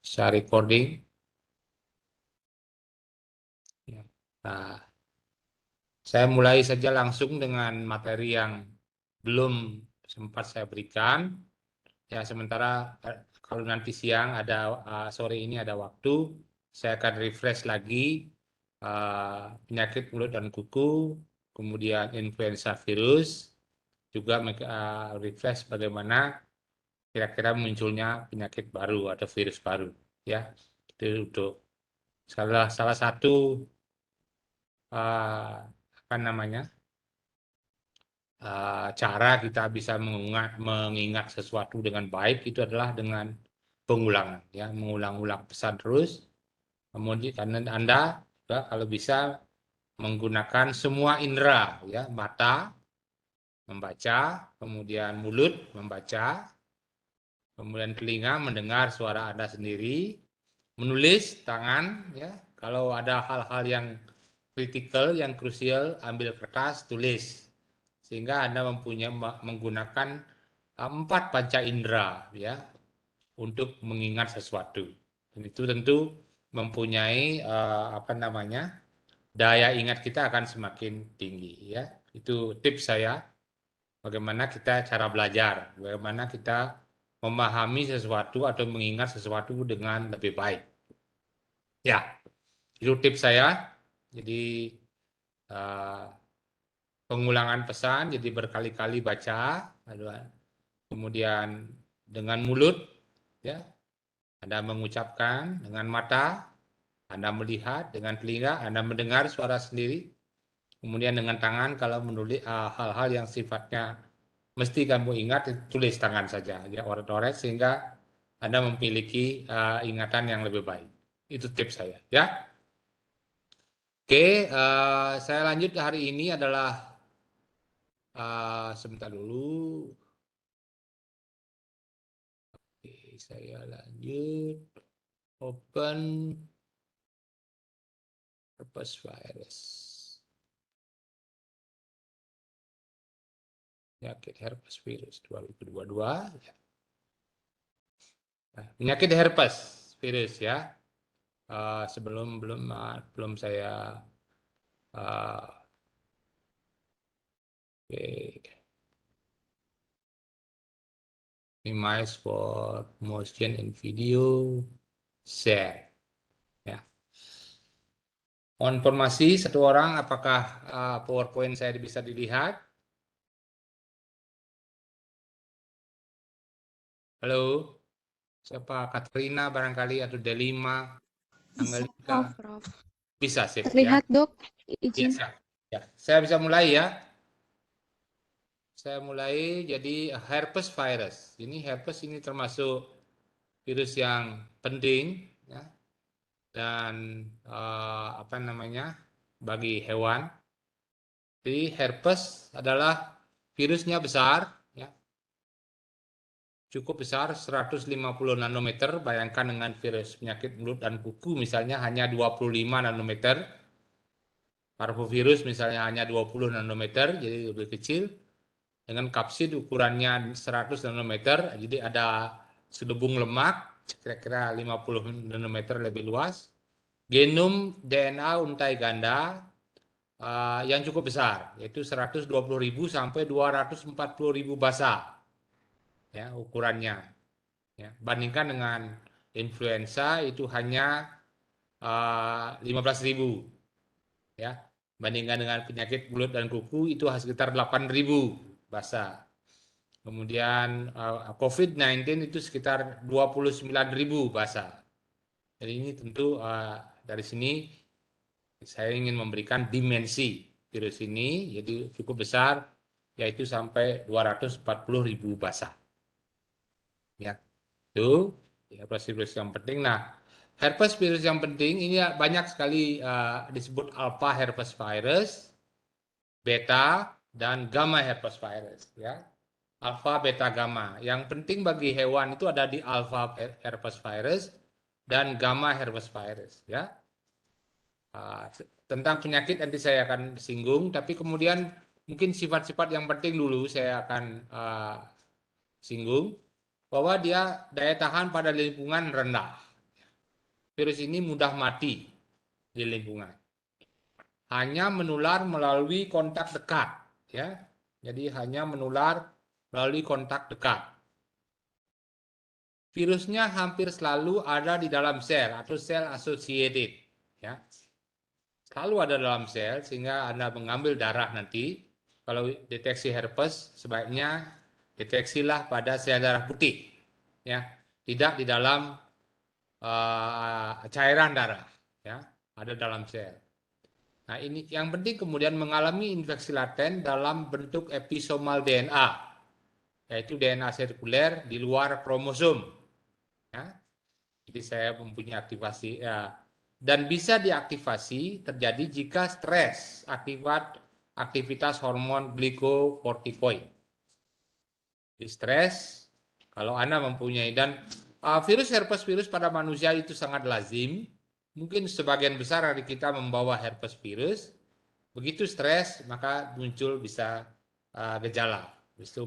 Saya recording. Ya. Nah, saya mulai saja langsung dengan materi yang belum sempat saya berikan. Ya, sementara kalau nanti siang ada sore ini ada waktu, saya akan refresh lagi penyakit mulut dan kuku, kemudian influenza virus, juga refresh bagaimana kira-kira munculnya penyakit baru atau virus baru. Ya, itu untuk salah satu apa namanya cara kita bisa mengingat sesuatu dengan baik itu adalah dengan pengulangan, ya, mengulang-ulang pesan terus. Kemudian karena Anda juga kalau bisa menggunakan semua indera, ya, mata membaca, kemudian mulut membaca, kemudian telinga mendengar suara Anda sendiri, menulis tangan, ya, kalau ada hal-hal yang kritikal, yang krusial, ambil kertas, tulis. Sehingga Anda menggunakan 4 panca indera, ya, untuk mengingat sesuatu. Dan itu tentu mempunyai apa namanya daya ingat kita akan semakin tinggi, ya. Itu tips saya bagaimana kita cara belajar, bagaimana kita memahami sesuatu atau mengingat sesuatu dengan lebih baik. Ya, itu tips saya. Jadi pengulangan pesan, jadi berkali-kali baca, kemudian dengan mulut, ya, Anda mengucapkan, dengan mata Anda melihat, dengan telinga Anda mendengar suara sendiri, kemudian dengan tangan kalau menulis hal-hal yang sifatnya mesti kamu ingat, tulis tangan saja, ya, oret-oret, sehingga Anda memiliki ingatan yang lebih baik. Itu tips saya, ya. Oke, saya lanjut hari ini adalah sebentar dulu. Oke, saya lanjut. Open herpes virus. Penyakit herpes virus 2022. Ya. Nah, penyakit herpes virus, ya. Belum saya oke. Minimize for motion in video, share. Ya. Konfirmasi satu orang, apakah PowerPoint saya bisa dilihat? Halo, siapa? Katrina barangkali atau Delima, Angelika? Prof. Bisa, sip, ya. Terlihat, Dok. Ya, Izin. siap. Ya, saya bisa mulai, ya. Saya mulai. Jadi herpes virus. Ini herpes ini termasuk virus yang penting, ya, dan apa namanya bagi hewan. Jadi herpes adalah virusnya besar, ya, cukup besar, 150 nanometer. Bayangkan dengan virus penyakit mulut dan kuku misalnya hanya 25 nanometer. Parvovirus misalnya hanya 20 nanometer, jadi lebih kecil. Dengan kapsid ukurannya 100 nanometer, jadi ada selubung lemak kira-kira 50 nanometer lebih luas. Genom DNA untai ganda yang cukup besar, yaitu 120.000 sampai 240.000 basa, ya, ukurannya. Ya, bandingkan dengan influenza itu hanya 15.000, ya. Bandingkan dengan penyakit mulut dan kuku itu sekitar 8.000 basa. Kemudian COVID-19 itu sekitar 29.000 basa. Jadi ini tentu dari sini saya ingin memberikan dimensi virus ini, jadi cukup besar, yaitu sampai 240.000 basa. Ya, itu ya virus yang penting. Nah, herpes virus yang penting ini banyak sekali disebut alpha herpes virus, beta, dan gamma herpes virus, ya. Alpha, beta, gamma. Yang penting bagi hewan itu ada di alpha herpes virus dan gamma herpes virus, ya. Tentang penyakit nanti saya akan singgung, tapi kemudian mungkin sifat-sifat yang penting dulu saya akan singgung, bahwa dia daya tahan pada lingkungan rendah. Virus ini mudah mati di lingkungan. Hanya menular melalui kontak dekat, ya. Jadi hanya menular melalui kontak dekat. Virusnya hampir selalu ada di dalam sel atau sel associated, ya. Selalu ada dalam sel sehingga Anda mengambil darah nanti, kalau deteksi herpes sebaiknya deteksilah pada sel darah putih, ya, tidak di dalam cairan darah, ya, ada dalam sel. Nah, ini yang penting kemudian mengalami infeksi laten dalam bentuk episomal DNA, yaitu DNA sirkuler di luar kromosom, ya. Jadi saya mempunyai aktivasi, ya, dan bisa diaktifasi terjadi jika stres akibat aktivitas hormon glikokortikoid. Di stres, kalau Anda mempunyai, dan virus herpes virus pada manusia itu sangat lazim. Mungkin sebagian besar dari kita membawa herpes virus. Begitu stres, maka muncul bisa gejala. Itu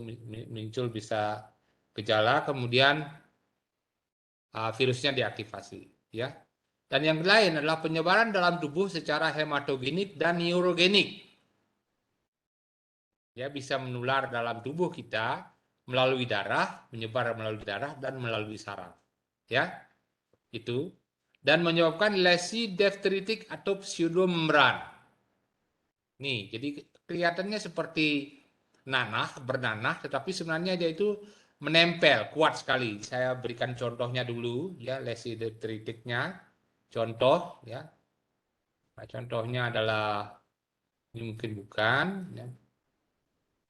muncul bisa gejala, kemudian virusnya diaktifasi, ya. Dan yang lain adalah penyebaran dalam tubuh secara hematogenik dan neurogenik. Ya, bisa menular dalam tubuh kita melalui darah, menyebar melalui darah dan melalui saraf. Ya, itu. Dan menyebabkan lesi difteritik atau pseudomembran. Nih, jadi kelihatannya seperti nanah, bernanah, tetapi sebenarnya dia itu menempel, kuat sekali. Saya berikan contohnya dulu, ya, lesi difteritiknya. Contoh, ya. Nah, contohnya adalah, ini mungkin bukan, ya.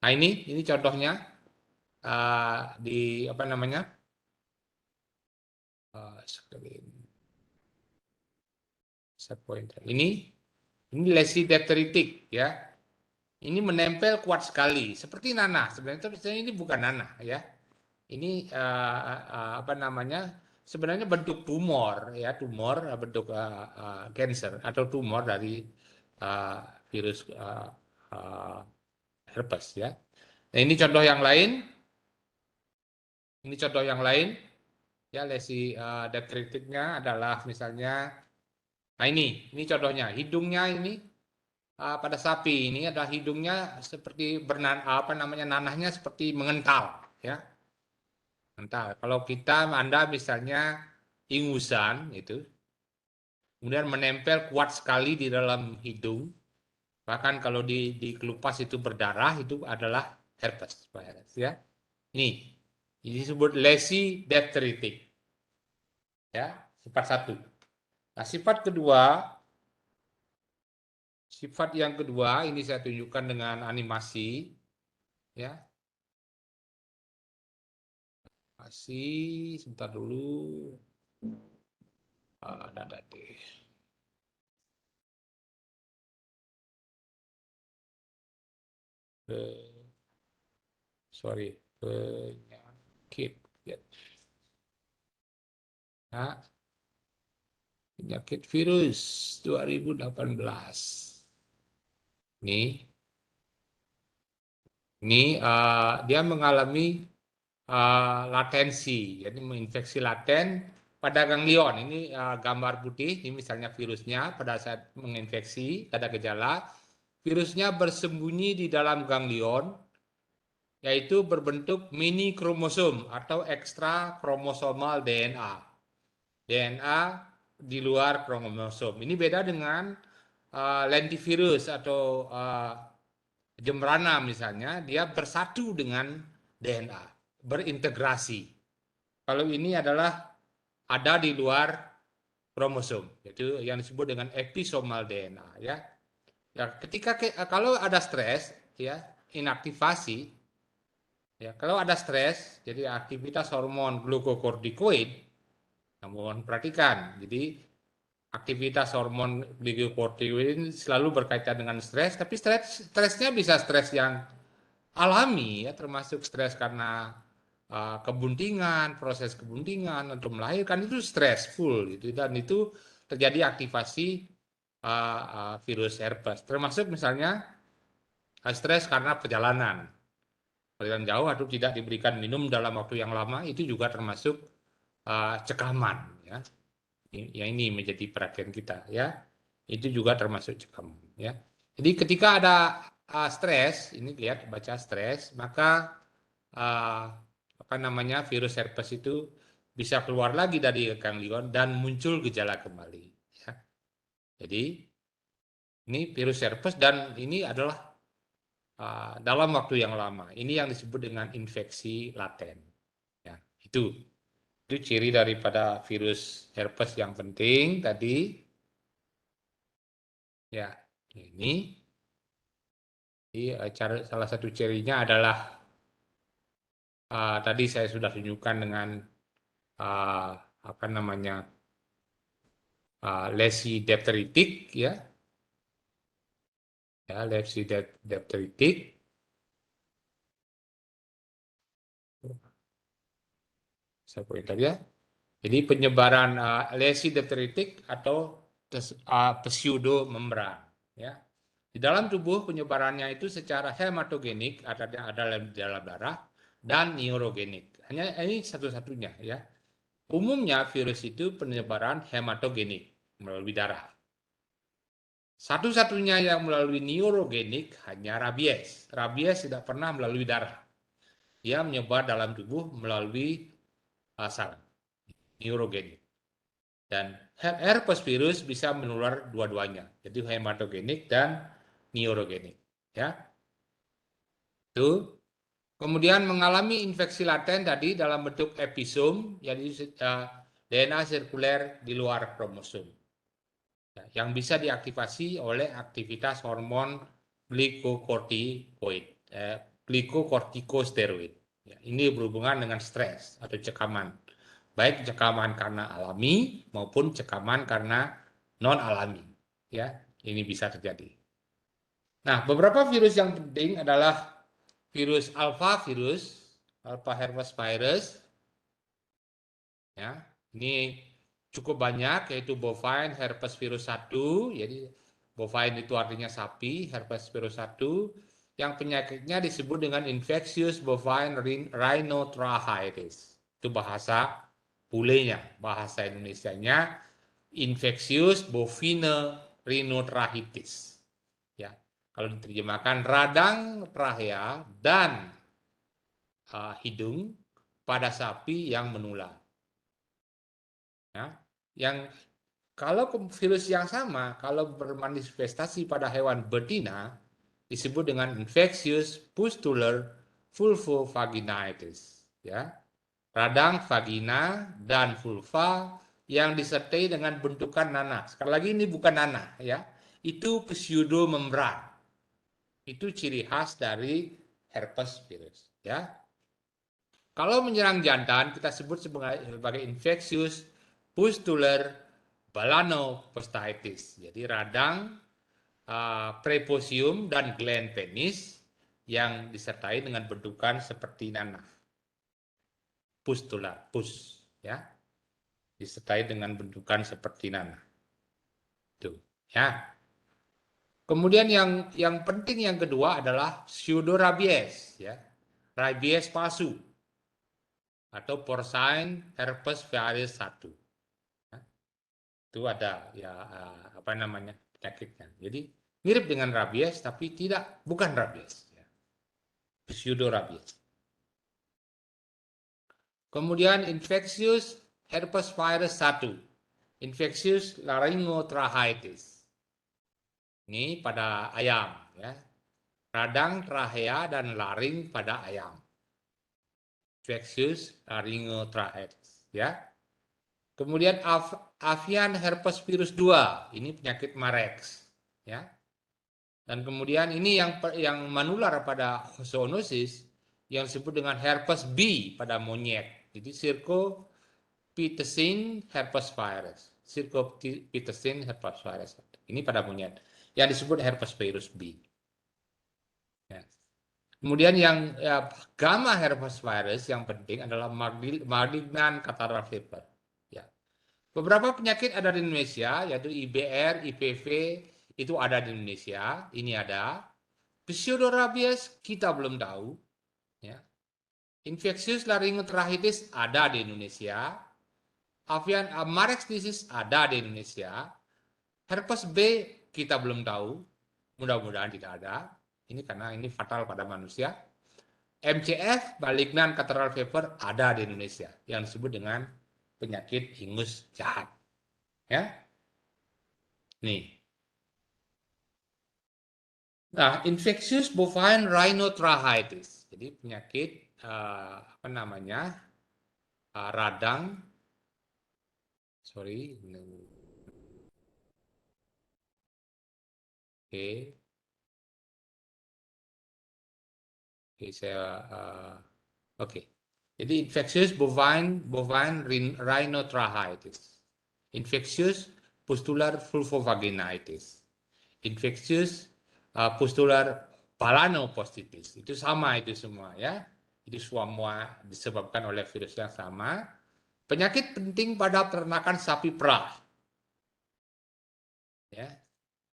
Nah, ini contohnya di apa namanya? Ini lesi difteritik, ya. Ini menempel kuat sekali, seperti nanah. Sebenarnya ini bukan nanah, ya. Ini apa namanya? Sebenarnya bentuk tumor, ya, tumor bentuk cancer atau tumor dari virus herpes, ya. Nah, ini contoh yang lain. Ini contoh yang lain, ya, lesi difteritiknya adalah misalnya, nah ini contohnya, hidungnya ini pada sapi ini ada hidungnya seperti apa namanya, nanahnya seperti mengental, ya, mengental. Kalau Anda misalnya ingusan itu, kemudian menempel kuat sekali di dalam hidung, bahkan kalau dikelupas itu berdarah, itu adalah herpes virus, ya. Ini disebut lesi difteritik, ya, sifat satu. Nah, sifat yang kedua ini saya tunjukkan dengan animasi, ya. Masih sebentar dulu. Ada deh. Sorry, penyakit, ya. Nah, penyakit virus 2018. Ini dia mengalami latensi, jadi menginfeksi laten pada ganglion. Ini gambar putih, ini misalnya virusnya pada saat menginfeksi, ada gejala. Virusnya bersembunyi di dalam ganglion, yaitu berbentuk mini kromosom atau ekstra kromosomal DNA. DNA di luar kromosom. Ini beda dengan lentivirus atau jembrana misalnya, dia bersatu dengan DNA, berintegrasi. Kalau ini adalah ada di luar kromosom, yaitu yang disebut dengan episomal DNA, ya. Ya, ketika kalau ada stres, ya, inaktivasi, ya, kalau ada stres, jadi aktivitas hormon glukokortikoid, mohon perhatikan, jadi aktivitas hormon glukokortikoid ini selalu berkaitan dengan stres, tapi stresnya bisa stres yang alami, ya, termasuk stres karena kebuntingan, proses kebuntingan untuk melahirkan, itu stressful gitu, dan itu terjadi aktivasi virus herpes, termasuk misalnya stres karena perjalanan jauh atau tidak diberikan minum dalam waktu yang lama, itu juga termasuk cekaman, ya. Yang ini menjadi perhatian kita ya. Itu juga termasuk cekaman ya. Jadi ketika ada stres, ini lihat baca stres, maka apa namanya virus herpes itu bisa keluar lagi dari ganglion dan muncul gejala kembali. Ya. Jadi ini virus herpes dan ini adalah dalam waktu yang lama. Ini yang disebut dengan infeksi laten. Ya, itu ciri daripada virus herpes yang penting tadi. Ya, ini. Jadi salah satu cirinya adalah tadi saya sudah tunjukkan dengan apa namanya lesi difteritik ya lesi difteritik. Saya pointer ya. Jadi penyebaran lesi difteritik atau pseudo membran ya. Di dalam tubuh penyebarannya itu secara hematogenik ada di dalam darah dan neurogenik. Hanya ini satu-satunya ya. Umumnya virus itu penyebaran hematogenik melalui darah. Satu-satunya yang melalui neurogenik hanya rabies. Rabies tidak pernah melalui darah. Dia menyebar dalam tubuh melalui saraf, neurogenik. Dan herpes virus bisa menular dua-duanya. Jadi hematogenik dan neurogenik. Ya. Itu. Kemudian mengalami infeksi laten tadi dalam bentuk episom, yaitu DNA sirkuler di luar kromosom. Yang bisa diaktifasi oleh aktivitas hormon glikokortikosteroid. Ya, ini berhubungan dengan stres atau cekaman. Baik cekaman karena alami maupun cekaman karena non alami. Ya, ini bisa terjadi. Nah, beberapa virus yang penting adalah virus, alpha herpes virus. Ya, ini cukup banyak yaitu bovine herpes virus 1, jadi bovine itu artinya sapi, herpes virus 1 yang penyakitnya disebut dengan infectious bovine rhinotrachitis. Itu bahasa bulenya, bahasa Indonesianya infectious bovine rhinotrachitis. Ya. Kalau diterjemahkan radang trachea dan hidung pada sapi yang menular. Ya, yang kalau virus yang sama, kalau bermanifestasi pada hewan betina, disebut dengan infectious pustular vulvovaginitis. Ya, radang vagina dan vulva yang disertai dengan bentukan nanah. Sekali lagi ini bukan nanah, ya. Itu pseudomembran. Itu ciri khas dari herpes virus, ya. Kalau menyerang jantan, kita sebut sebagai infectious pustular balanopostitis. Jadi radang, preposium, dan gland penis yang disertai dengan bentukan seperti nanah. Pustular, ya. Disertai dengan bentukan seperti nanah. Tuh, ya. Kemudian yang penting yang kedua adalah pseudorabies, ya. Rabies palsu atau porcine herpes virus 1. Itu ada ya apa namanya penyakitnya. Jadi mirip dengan rabies tapi bukan rabies, ya. Pseudorabies. Kemudian infectious herpes virus 1, infectious laryngotracheitis. Ini pada ayam, ya. Radang trachea dan laring pada ayam. Infectious laryngotracheitis, ya. Kemudian avian herpes virus 2, ini penyakit Marex, ya. Dan kemudian ini yang menular pada zoonosis yang disebut dengan herpes B pada monyet. Jadi Zircoe-Peterson herpes virus. Zircoe-Peterson herpes virus. Ini pada monyet. Yang disebut herpes virus B. Ya. Kemudian yang gamma herpes virus yang penting adalah malignant catarrhal fever. Ya. Beberapa penyakit ada di Indonesia, yaitu IBR, IPV, itu ada di Indonesia. Ini ada. Pseudorabies kita belum tahu. Ya. Infectious laryngotracheitis ada di Indonesia. Marex disease ada di Indonesia. Herpes B kita belum tahu. Mudah-mudahan tidak ada. Ini karena ini fatal pada manusia. MCF, malignant catarrhal fever, ada di Indonesia yang disebut dengan penyakit ingus jahat. Ya, nih. Nah, infectious bovine rhinotracheatis. Jadi penyakit apa namanya radang. Sorry. Oke, oke saya oke. Jadi infectious bovine rhinotracheatis. Infectious pustular vulvovaginitis. Infectious pustular balanopostitis. Itu sama itu semua ya. Itu semua disebabkan oleh virus yang sama. Penyakit penting pada peternakan sapi perah. Ya.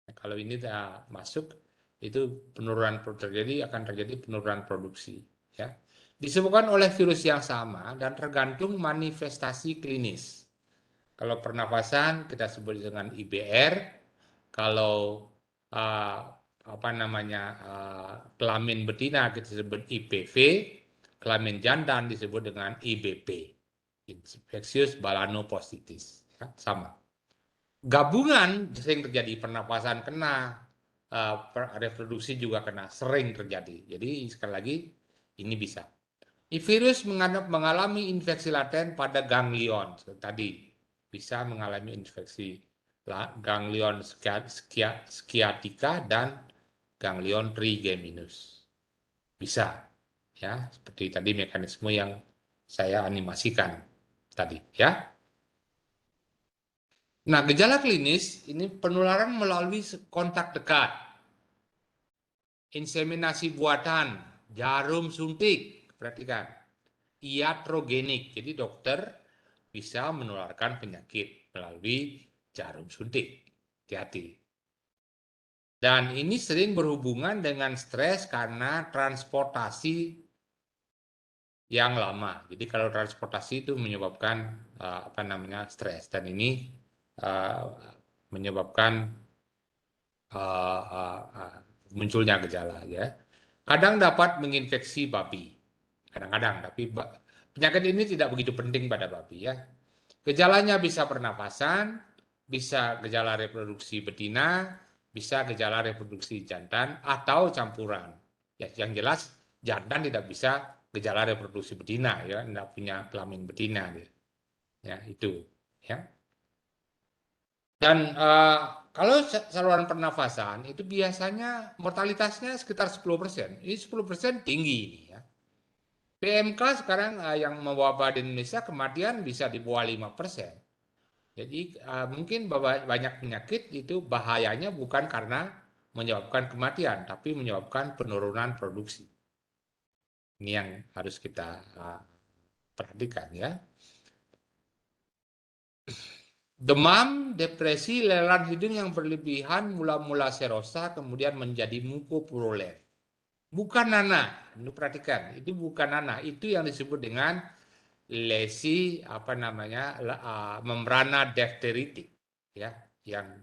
Nah, kalau ini masuk itu penurunan akan terjadi penurunan produksi ya. Disebabkan oleh virus yang sama dan tergantung manifestasi klinis. Kalau pernapasan kita sebut dengan IBR, kalau apa namanya kelamin betina kita sebut IPV, kelamin jantan disebut dengan IBP, infectious balanopostitis, ya, sama. Gabungan sering terjadi, pernapasan kena, reproduksi juga kena, sering terjadi. Jadi sekali lagi ini bisa. Virus mengalami infeksi laten pada ganglion tadi, bisa mengalami infeksi ganglion sciatica dan ganglion trigeminus. Bisa, ya, seperti tadi mekanisme yang saya animasikan tadi, ya. Nah, gejala klinis ini penularan melalui kontak dekat, inseminasi buatan, jarum suntik, perhatikan, iatrogenik. Jadi dokter bisa menularkan penyakit melalui jarum suntik. Hati-hati. Dan ini sering berhubungan dengan stres karena transportasi yang lama. Jadi kalau transportasi itu menyebabkan apa namanya stres, dan ini menyebabkan munculnya gejala ya. Kadang dapat menginfeksi babi. Kadang-kadang, tapi penyakit ini tidak begitu penting pada babi ya. Gejalanya bisa pernapasan, bisa gejala reproduksi betina, bisa gejala reproduksi jantan atau campuran. Ya, yang jelas jantan tidak bisa gejala reproduksi betina ya, tidak punya kelamin betina dia. Ya, itu ya. Dan kalau saluran pernafasan itu biasanya mortalitasnya sekitar 10%. Ini 10% tinggi ini ya. PMK sekarang yang mewabah di Indonesia kematian bisa di bawah 5%. Jadi mungkin banyak penyakit itu bahayanya bukan karena menyebabkan kematian, tapi menyebabkan penurunan produksi. Ini yang harus kita perhatikan ya. Demam, depresi, lelan hidung yang berlebihan, mula-mula serosa, kemudian menjadi mukopurulen. Bukan nanah, ini perhatikan, itu bukan nanah, itu yang disebut dengan lesi apa namanya membrana difteritik ya, yang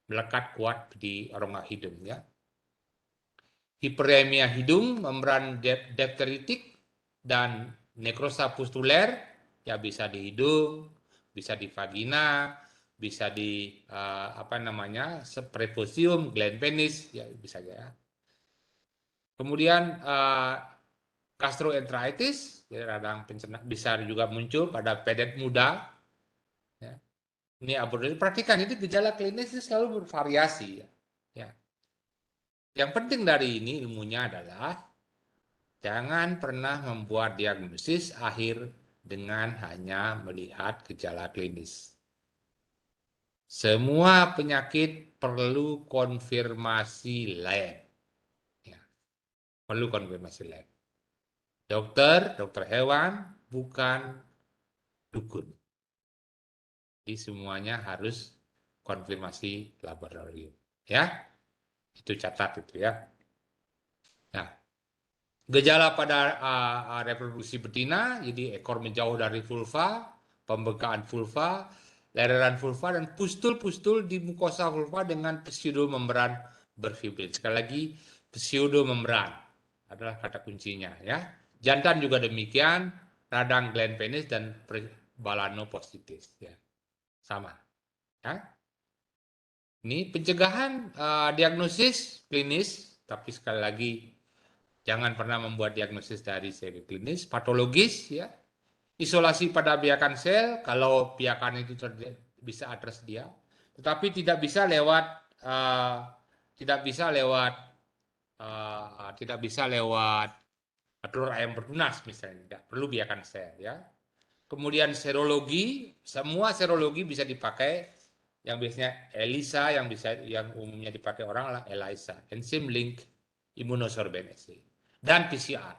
melekat kuat di rongga hidung ya. Hiperemia hidung, membran difteritik dan nekrosa pustuler ya, bisa di hidung, bisa di vagina, bisa di apa namanya preposium, gland penis ya, bisa ya. Kemudian gastroenteritis ya, radang pencernaan bisa juga muncul pada pedet muda ya. Ini abortus, perhatikan ini gejala klinis ini selalu bervariasi ya. Ya. Yang penting dari ini ilmunya adalah jangan pernah membuat diagnosis akhir dengan hanya melihat gejala klinis. Semua penyakit perlu konfirmasi lab. Ya, perlu konfirmasi lab. Dokter hewan bukan dukun. Jadi semuanya harus konfirmasi laboratorium. Ya, itu catat itu ya. Nah, gejala pada reproduksi betina, jadi ekor menjauh dari vulva, pembengkakan vulva, leleran vulva, dan pustul-pustul di mukosa vulva dengan pseudomembran berfibrin. Sekali lagi, pseudomembran adalah kata kuncinya ya. Jantan juga demikian, radang gland penis dan balanopositis ya. Sama ya. Ini pencegahan diagnosis klinis, tapi sekali lagi jangan pernah membuat diagnosis dari segi klinis, patologis ya. Isolasi pada biakan sel kalau biakan itu bisa tersedia, tetapi tidak bisa lewat tidak bisa lewat tidak bisa lewat telur ayam bertunas misalnya, tidak perlu biakan sel ya. Kemudian serologi, semua serologi bisa dipakai. Yang biasanya ELISA, yang umumnya dipakai orang lah ELISA, Enzyme Link Immunosorbent, dan PCR.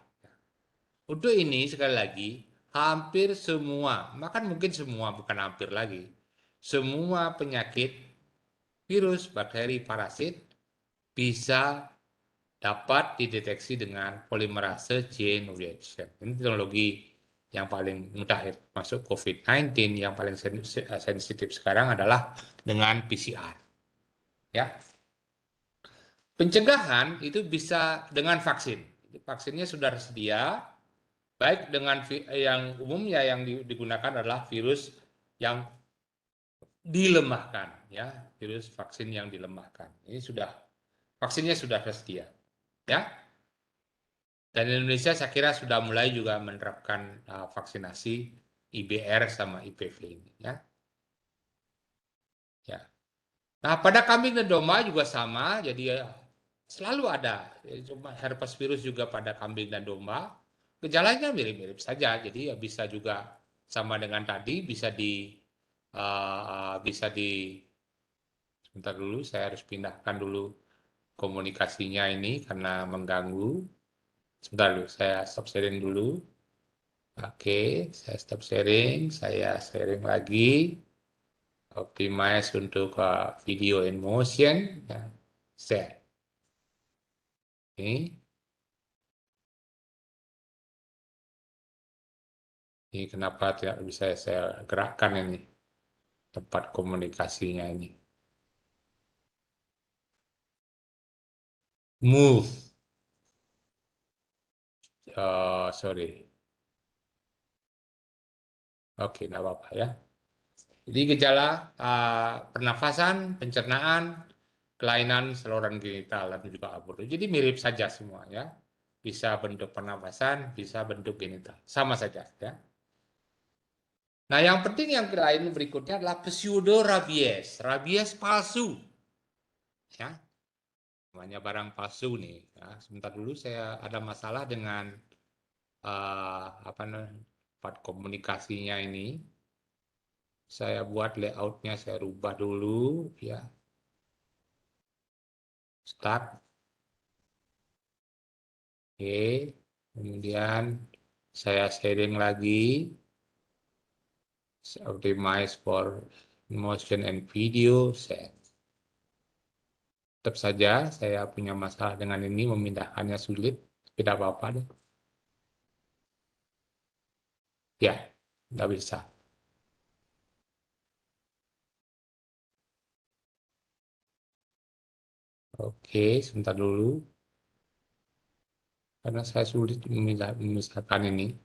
Untuk ini sekali lagi hampir semua, bahkan mungkin semua, bukan hampir lagi, semua penyakit virus, bakteri, parasit bisa dapat dideteksi dengan polymerase chain reaction. Ini teknologi yang paling mudah masuk COVID-19, yang paling sensitif sekarang adalah dengan PCR. Ya. Pencegahan itu bisa dengan vaksin. Vaksinnya sudah tersedia, baik dengan yang umumnya yang digunakan adalah virus yang dilemahkan, ya, virus vaksin yang dilemahkan. Ini sudah vaksinnya sudah tersedia, ya. Dan Indonesia saya kira sudah mulai juga menerapkan vaksinasi IBR sama IPV ini, ya. Ya. Nah, pada kambing dan domba juga sama, jadi selalu ada. Cuma herpes virus juga pada kambing dan domba. Gejalanya mirip-mirip saja, jadi ya bisa juga sama dengan tadi, bisa di sebentar dulu, saya harus pindahkan dulu komunikasinya ini karena mengganggu. Sebentar dulu, saya stop sharing dulu. Oke, saya stop sharing, saya sharing lagi. Optimize untuk video in motion, ya. Share. Ini kenapa tidak bisa saya gerakkan ini tempat komunikasinya ini. Move. Sorry. Oke, tidak apa-apa ya. Jadi gejala pernafasan, pencernaan, kelainan saluran genital dan juga abortus. Jadi mirip saja semua ya. Bisa bentuk pernafasan, bisa bentuk genital. Sama saja ya. Nah, yang penting yang lain berikutnya adalah pseudo rabies, rabies palsu. Ya. Namanya barang palsu nih. Ya. Sebentar dulu saya ada masalah dengan apa namanya, part komunikasinya ini. Saya buat layoutnya, saya rubah dulu ya. Start. Oke. Kemudian saya sharing lagi. Optimize for motion and video. Set. Tetap saja saya punya masalah dengan ini, memindahkannya sulit. Tidak apa-apa deh. Ya, nggak bisa. Oke, sebentar dulu. Karena saya sulit memisahkan ini.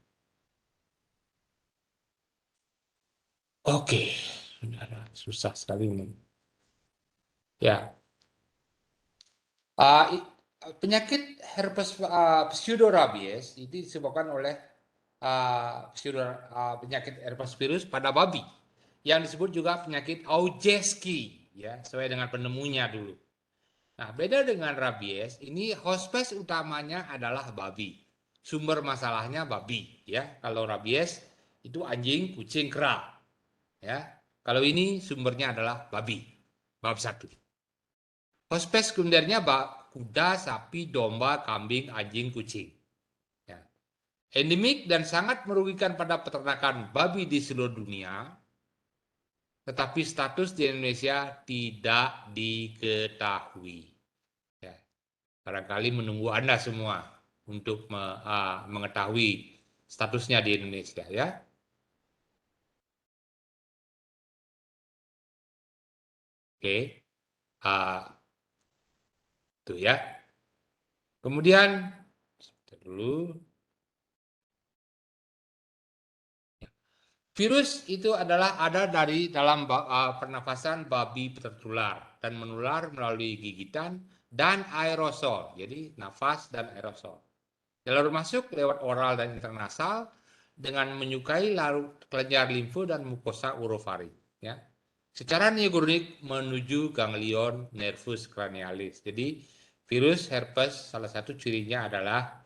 Oke, susah sekali ini. Ya, penyakit herpes pseudorabies itu disebabkan oleh penyakit herpes virus pada babi, yang disebut juga penyakit Augeski, ya, sesuai dengan penemunya dulu. Nah, beda dengan rabies, ini hospes utamanya adalah babi. Sumber masalahnya babi, ya. Kalau rabies itu anjing, kucing, kera, ya. Kalau ini sumbernya adalah babi, bab 1. Hospes sekundernya kuda, sapi, domba, kambing, anjing, kucing. Ya. Endemik dan sangat merugikan pada peternakan babi di seluruh dunia, tetapi status di Indonesia tidak diketahui. Ya. Barangkali menunggu Anda semua untuk mengetahui statusnya di Indonesia, ya. Oke, itu ya. Kemudian dulu, virus itu adalah ada dari dalam pernafasan babi tertular dan menular melalui gigitan dan aerosol. Jadi nafas dan aerosol. Jalur masuk lewat oral dan intranasal dengan menyukai kelenjar limfu dan mukosa orofaring. Ya. Secara neurogenic menuju ganglion nervus cranialis. Jadi virus herpes salah satu cirinya adalah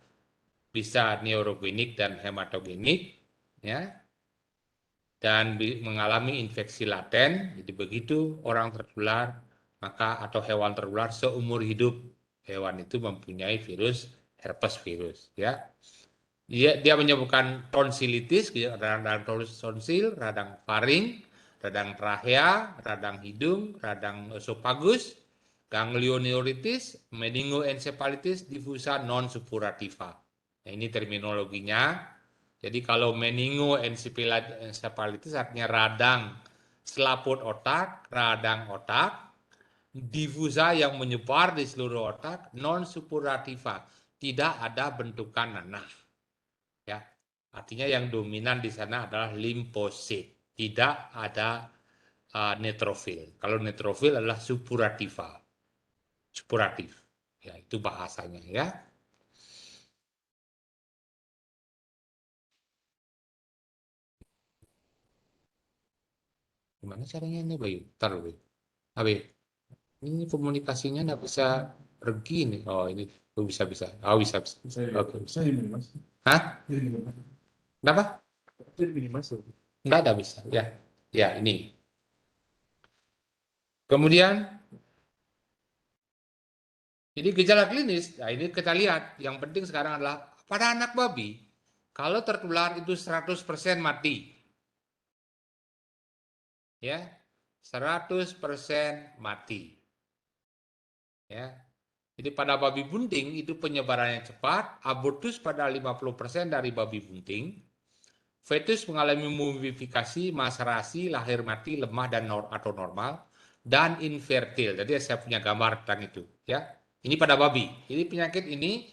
bisa neurogenik dan hematogenik, ya, dan mengalami infeksi laten. Jadi begitu orang tertular maka atau hewan tertular seumur hidup hewan itu mempunyai virus herpes virus, ya. Dia menyebabkan tonsilitis, radang tonsil, radang faring, radang trachea, radang hidung, radang esophagus, ganglioneuritis, meningoencephalitis diffusa non suppurativa. Nah, ini terminologinya. Jadi kalau meningoencephalitis artinya radang selaput otak, radang otak, diffusa yang menyebar di seluruh otak, non suppurativa, tidak ada bentukan nanah. Ya, artinya yang dominan di sana adalah limfosit, tidak ada neutrofil. Kalau neutrofil adalah suppurativa, suppuratif. Ya, itu bahasanya ya. Gimana caranya ini, Bayu? Ntar, Bayu. Bayu, ini komunikasinya nggak bisa pergi nih. Oh, ini bisa bisa. Oh, bisa bisa. Oke. Bisa ini, Mas. Hah? Kenapa? Ini masuk. Nggak ada bisa. Ya, ya ini. Kemudian, jadi gejala klinis, nah ini kita lihat, yang penting sekarang adalah pada anak babi, kalau tertular itu 100% mati. Ya, 100% mati. Ya. Jadi pada babi bunting itu penyebarannya cepat, abortus pada 50% dari babi bunting, fetus mengalami mumifikasi, maserasi, lahir mati, lemah dan atau normal, dan infertil. Jadi saya punya gambar tentang itu. Ya, ini pada babi. Jadi penyakit ini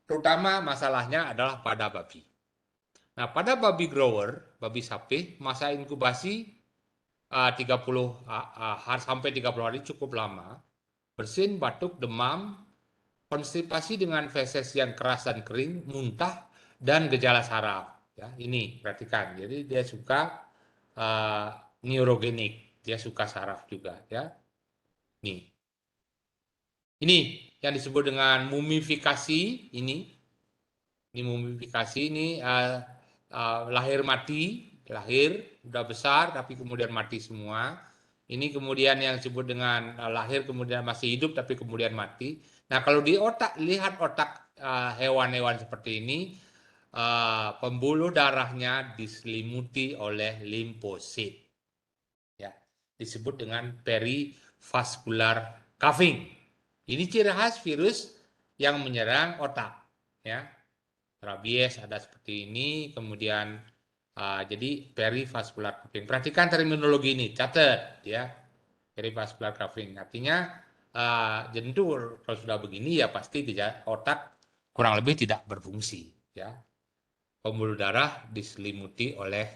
terutama masalahnya adalah pada babi. Nah, pada babi grower, babi sapi, masa inkubasi 30 hari sampai 30 hari cukup lama. Bersin, batuk, demam, konstipasi dengan feses yang keras dan kering, muntah, dan gejala saraf. Ya, ini perhatikan. Jadi dia suka neurogenik, dia suka saraf juga. Ya, nih. Ini yang disebut dengan mumifikasi. Ini mumifikasi ini lahir mati, lahir udah besar tapi kemudian mati semua. Ini kemudian yang disebut dengan lahir kemudian masih hidup tapi kemudian mati. Nah, kalau di otak, lihat otak hewan-hewan seperti ini, pembuluh darahnya diselimuti oleh limfosit. Ya, disebut dengan perivascular cuffing. Ini ciri khas virus yang menyerang otak. Ya, rabies ada seperti ini, kemudian jadi perivascular cuffing. Perhatikan terminologi ini, catat ya. Perivascular cuffing artinya jentur kalau sudah begini ya pasti otak kurang lebih tidak berfungsi ya. Pembuluh darah diselimuti oleh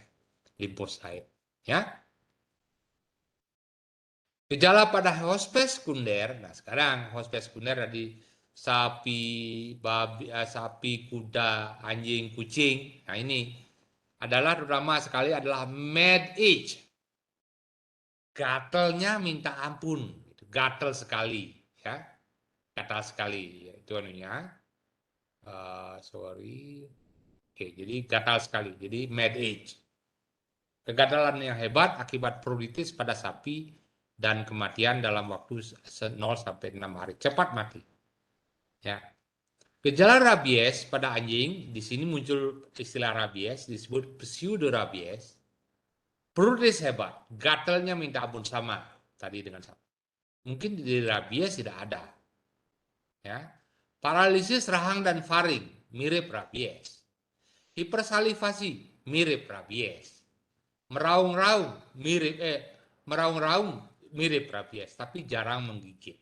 limfosit ya. Gejala pada hospes sekunder. Nah, sekarang hospes sekunder dari sapi, babi, sapi, kuda, anjing, kucing. Nah, ini adalah terutama sekali adalah mad age. Gatelnya minta ampun, gatel sekali, ya, gatal sekali. Ya, itu anunya. Sorry. Oke, jadi gatal sekali. Jadi mad age. Kegatalan yang hebat akibat pruritus pada sapi dan kematian dalam waktu 0 sampai 6 hari. Cepat mati. Ya. Gejala rabies pada anjing, di sini muncul istilah rabies, disebut pseudorabies. Pruritus hebat, gatelnya minta ampun sama tadi dengan sapi. Mungkin di rabies tidak ada. Ya. Paralisis rahang dan faring, mirip rabies. Hipersalivasi, mirip rabies. Meraung-raung, mirip meraung-raung mirip rabies, tapi jarang menggigit.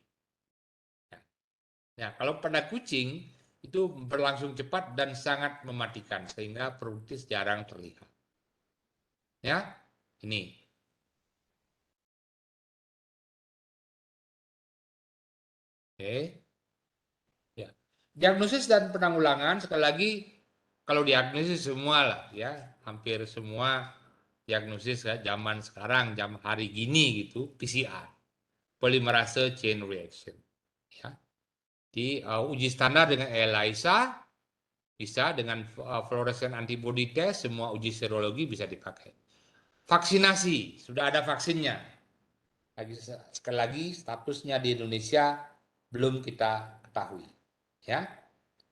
Ya, kalau pada kucing itu berlangsung cepat dan sangat mematikan sehingga produktif jarang terlihat. Ya, ini. Oke. Ya. Diagnosis dan penanggulangan sekali lagi kalau diagnosis semua lah ya, hampir semua diagnosis ya, zaman sekarang, jam hari gini gitu, PCR, polymerase chain reaction. Ya. Di uji standar dengan ELISA bisa dengan fluorescent antibody test, semua uji serologi bisa dipakai. Vaksinasi, sudah ada vaksinnya. Sekali lagi statusnya di Indonesia belum kita ketahui. Ya,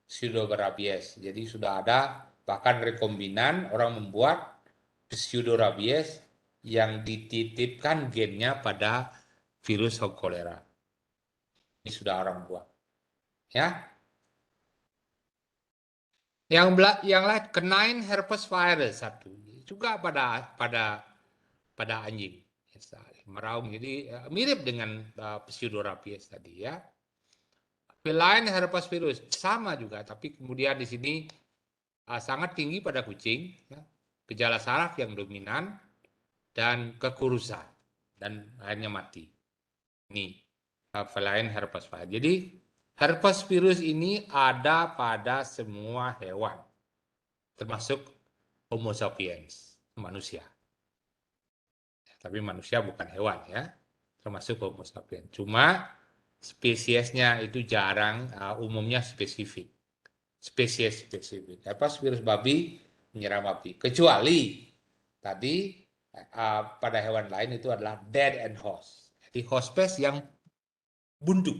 pseudorabies. Jadi sudah ada bahkan rekombinan orang membuat pseudorabies yang dititipkan gennya pada virus kolera. Ini sudah orang buat. Ya, yang lain canine herpes virus satu juga pada anjing meraung, jadi mirip dengan pseudorabies tadi ya. Feline herpes virus sama juga, tapi kemudian di sini sangat tinggi pada kucing, ya. Gejala saraf yang dominan dan kekurusan dan akhirnya mati. Ini feline herpes virus. Jadi herpes virus ini ada pada semua hewan, termasuk Homo sapiens, manusia. Tapi manusia bukan hewan ya, termasuk Homo sapiens. Cuma spesiesnya itu jarang, umumnya spesifik. Spesies spesifik. Herpes virus babi menyerang babi. Kecuali tadi pada hewan lain itu adalah dead end host. Jadi host pest yang buntu,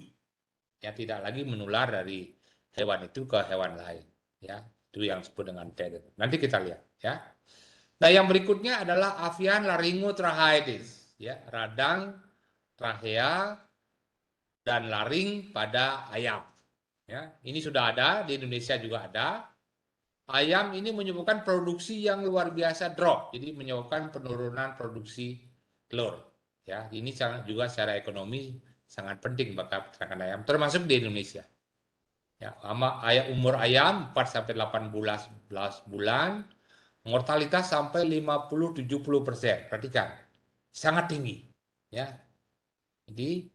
yang tidak lagi menular dari hewan itu ke hewan lain. Ya, itu yang disebut dengan dead. Nanti kita lihat ya. Nah, yang berikutnya adalah avian laryngotracheitis, ya, radang, trachea, dan laring pada ayam. Ya, ini sudah ada di Indonesia juga ada. Ayam ini menyebabkan produksi yang luar biasa drop, jadi menyebabkan penurunan produksi telur. Ya, ini juga secara ekonomi sangat penting bagi peternakan ayam, termasuk di Indonesia. Ya, umur ayam 4 sampai 18 bulan, mortalitas sampai 50-70%. Perhatikan, sangat tinggi. Ya, jadi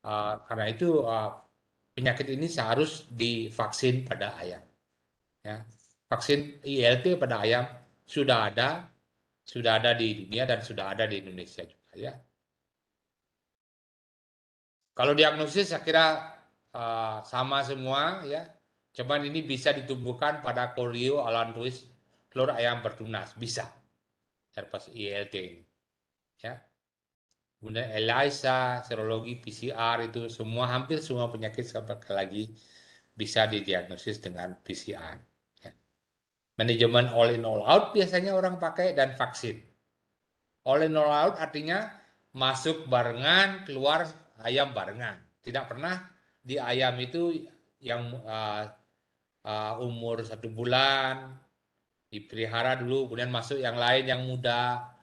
karena itu penyakit ini seharus divaksin pada ayam. Ya. Vaksin ILT pada ayam sudah ada di dunia dan sudah ada di Indonesia juga ya. Kalau diagnosis saya kira sama semua ya. Cuman ini bisa ditumbuhkan pada Corio allantois telur ayam bertunas, bisa. Herpes ILT ini. Ya. Kemudian ELISA, serologi PCR itu semua hampir semua penyakit sekali lagi bisa didiagnosis dengan PCR. Ya. Manajemen all in all out biasanya orang pakai dan vaksin. All in all out artinya masuk barengan, keluar ayam barengan. Tidak pernah di ayam itu yang umur 1 bulan dipelihara dulu, kemudian masuk yang lain yang muda.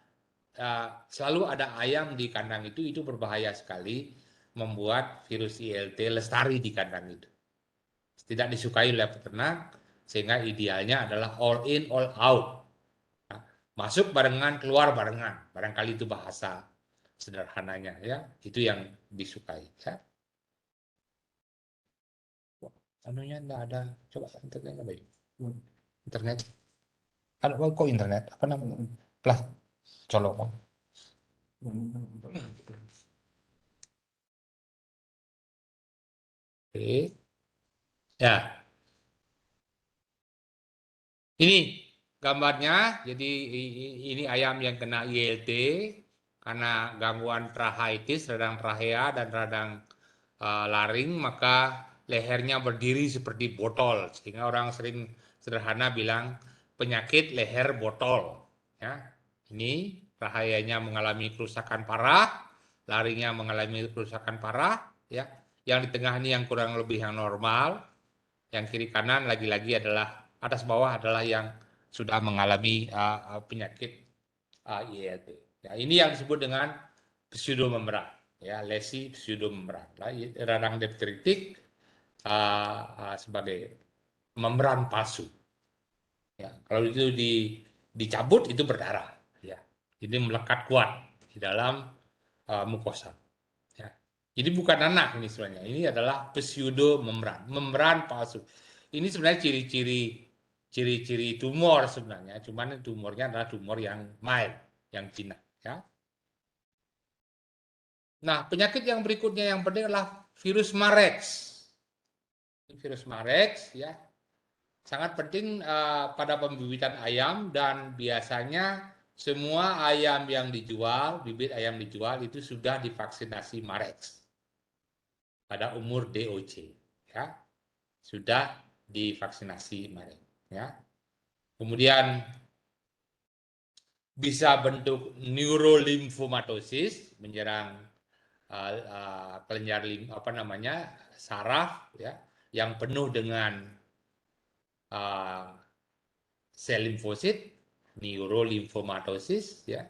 Selalu ada ayam di kandang itu berbahaya sekali, membuat virus ILT lestari di kandang itu. Tidak disukai oleh peternak, sehingga idealnya adalah all in all out. Masuk barengan, keluar barengan. Barangkali itu bahasa sederhananya ya. Itu yang disukai ya. Anunya enggak ada. Coba internetnya apa ya? Internet. Ada kok internet? Apa namanya? Lah, colok. Oke. Ya, ini gambarnya. Jadi ini ayam yang kena ILT karena gangguan tracheitis, radang trachea dan radang laring, maka lehernya berdiri seperti botol, sehingga orang sering sederhana bilang penyakit leher botol. Ya, ini tracheanya mengalami kerusakan parah, laringnya mengalami kerusakan parah. Ya, yang di tengah ini yang kurang lebih yang normal, yang kiri kanan lagi-lagi adalah atas bawah adalah yang sudah mengalami penyakit ILT. Ya, ini yang disebut dengan pseudomembran, ya, lesi pseudomembran. Radang dendritik sebagai membran palsu. Ya, kalau itu dicabut itu berdarah, ya. Jadi melekat kuat di dalam mukosa. Ya. Jadi bukan anak ini sebenarnya. Ini adalah pseudomembran, membran palsu. Ini sebenarnya ciri-ciri tumor sebenarnya. Cuman tumornya adalah tumor yang mild, yang jinak. Ya. Nah, penyakit yang berikutnya yang penting adalah virus Marex. Virus Marex, ya, sangat penting pada pembibitan ayam dan biasanya semua ayam yang dijual, bibit ayam dijual itu sudah divaksinasi Marex pada umur DOC, ya, sudah divaksinasi Marex, ya. Kemudian bisa bentuk neurolimfomatosis menyerang kelenjar saraf, ya, yang penuh dengan sel limfosit, neurolimfomatosis, ya.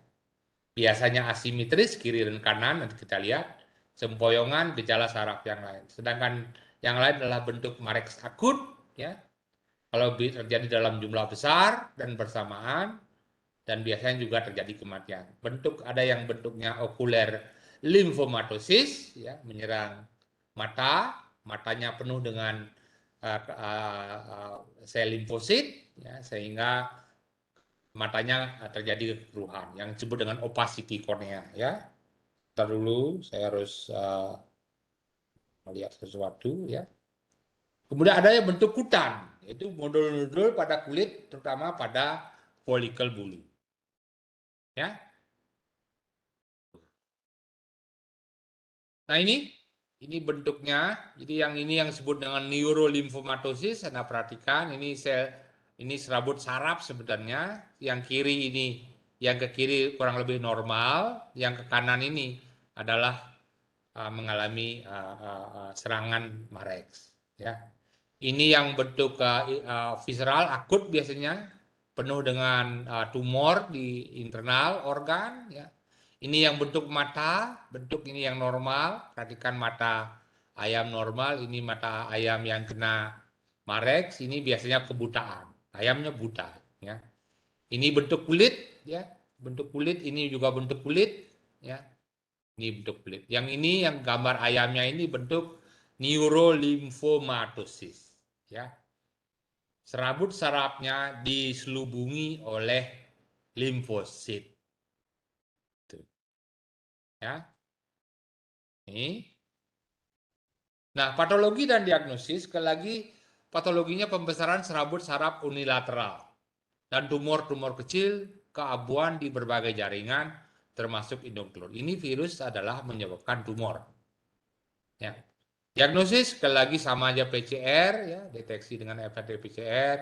Biasanya asimetris kiri dan kanan, nanti kita lihat sempoyongan gejala saraf yang lain. Sedangkan yang lain adalah bentuk Marex akut, ya. Kalau terjadi dalam jumlah besar dan bersamaan, dan biasanya juga terjadi kematian. Ada yang bentuknya okuler limfomatosis, ya, menyerang matanya penuh dengan sel limfosit, ya, sehingga matanya terjadi kekeruhan yang disebut dengan opacity kornea, ya. Ntar dulu saya harus melihat sesuatu, ya. Kemudian ada yang bentuk kutan, yaitu nodul-nodul pada kulit, terutama pada folikel bulu, ya. Nah, ini bentuknya. Jadi ini yang disebut dengan neurolimfomatosis. Anda perhatikan, ini serabut saraf sebenarnya. Yang kiri ini, yang ke kiri kurang lebih normal, yang ke kanan ini adalah mengalami serangan Marex, ya. Ini yang bentuk visceral akut biasanya penuh dengan tumor di internal organ, ya. Ini yang bentuk mata, bentuk ini yang normal. Perhatikan mata ayam normal, ini mata ayam yang kena Marex, ini biasanya kebutaan. Ayamnya buta, ya. Ini bentuk kulit, ya. Bentuk kulit, ini juga bentuk kulit, ya. Ini bentuk kulit. Yang ini yang gambar ayamnya ini bentuk neurolimfomatosis, ya. Serabut sarafnya diselubungi oleh limfosit. Ya. Ini. Nah, patologi dan diagnosis, sekali lagi patologinya pembesaran serabut saraf unilateral dan tumor-tumor kecil keabuan di berbagai jaringan termasuk indung telur. Ini virus adalah menyebabkan tumor. Ya. Diagnosis sekali lagi sama aja PCR, ya, deteksi dengan FRT PCR.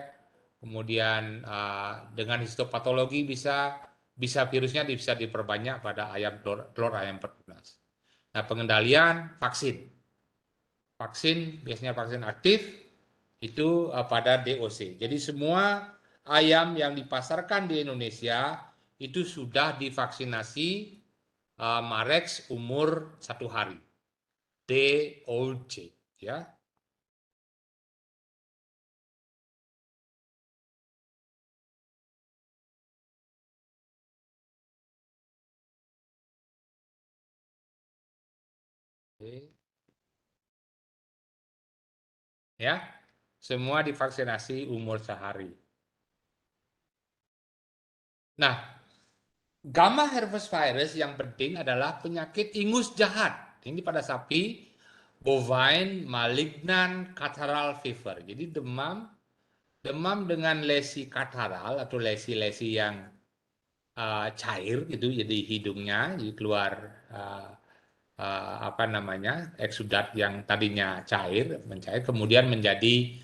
Kemudian dengan histopatologi bisa virusnya bisa diperbanyak pada ayam telur ayam pertunas. Nah, pengendalian vaksin. Vaksin biasanya vaksin aktif itu pada DOC. Jadi semua ayam yang dipasarkan di Indonesia itu sudah divaksinasi Marex umur 1 hari. DOC, ya. Ya, semua divaksinasi umur sehari. Nah, gamma herpes virus yang penting adalah penyakit ingus jahat. Ini pada sapi, bovine malignant catarrhal fever. Jadi demam dengan lesi kataral atau lesi-lesi yang cair gitu, jadi hidungnya jadi keluar eksudat yang tadinya mencair kemudian menjadi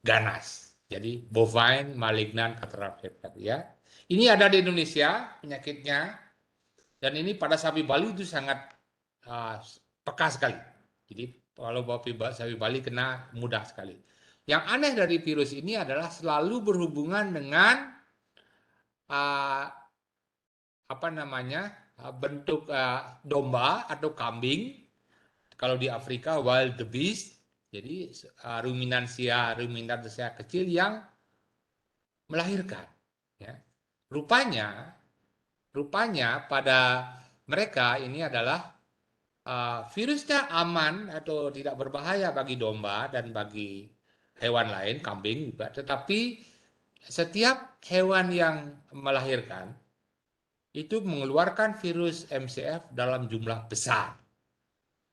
ganas. Jadi bovine malignant catarrhal fever, ya. Ini ada di Indonesia penyakitnya, dan ini pada sapi Bali itu sangat peka sekali. Jadi kalau sapi Bali kena mudah sekali. Yang aneh dari virus ini adalah selalu berhubungan dengan bentuk domba atau kambing. Kalau di Afrika wild beast, jadi ruminansia kecil yang melahirkan. Ya. Rupanya pada mereka ini adalah virusnya aman atau tidak berbahaya bagi domba dan bagi hewan lain, kambing juga. Tetapi setiap hewan yang melahirkan itu mengeluarkan virus MCF dalam jumlah besar.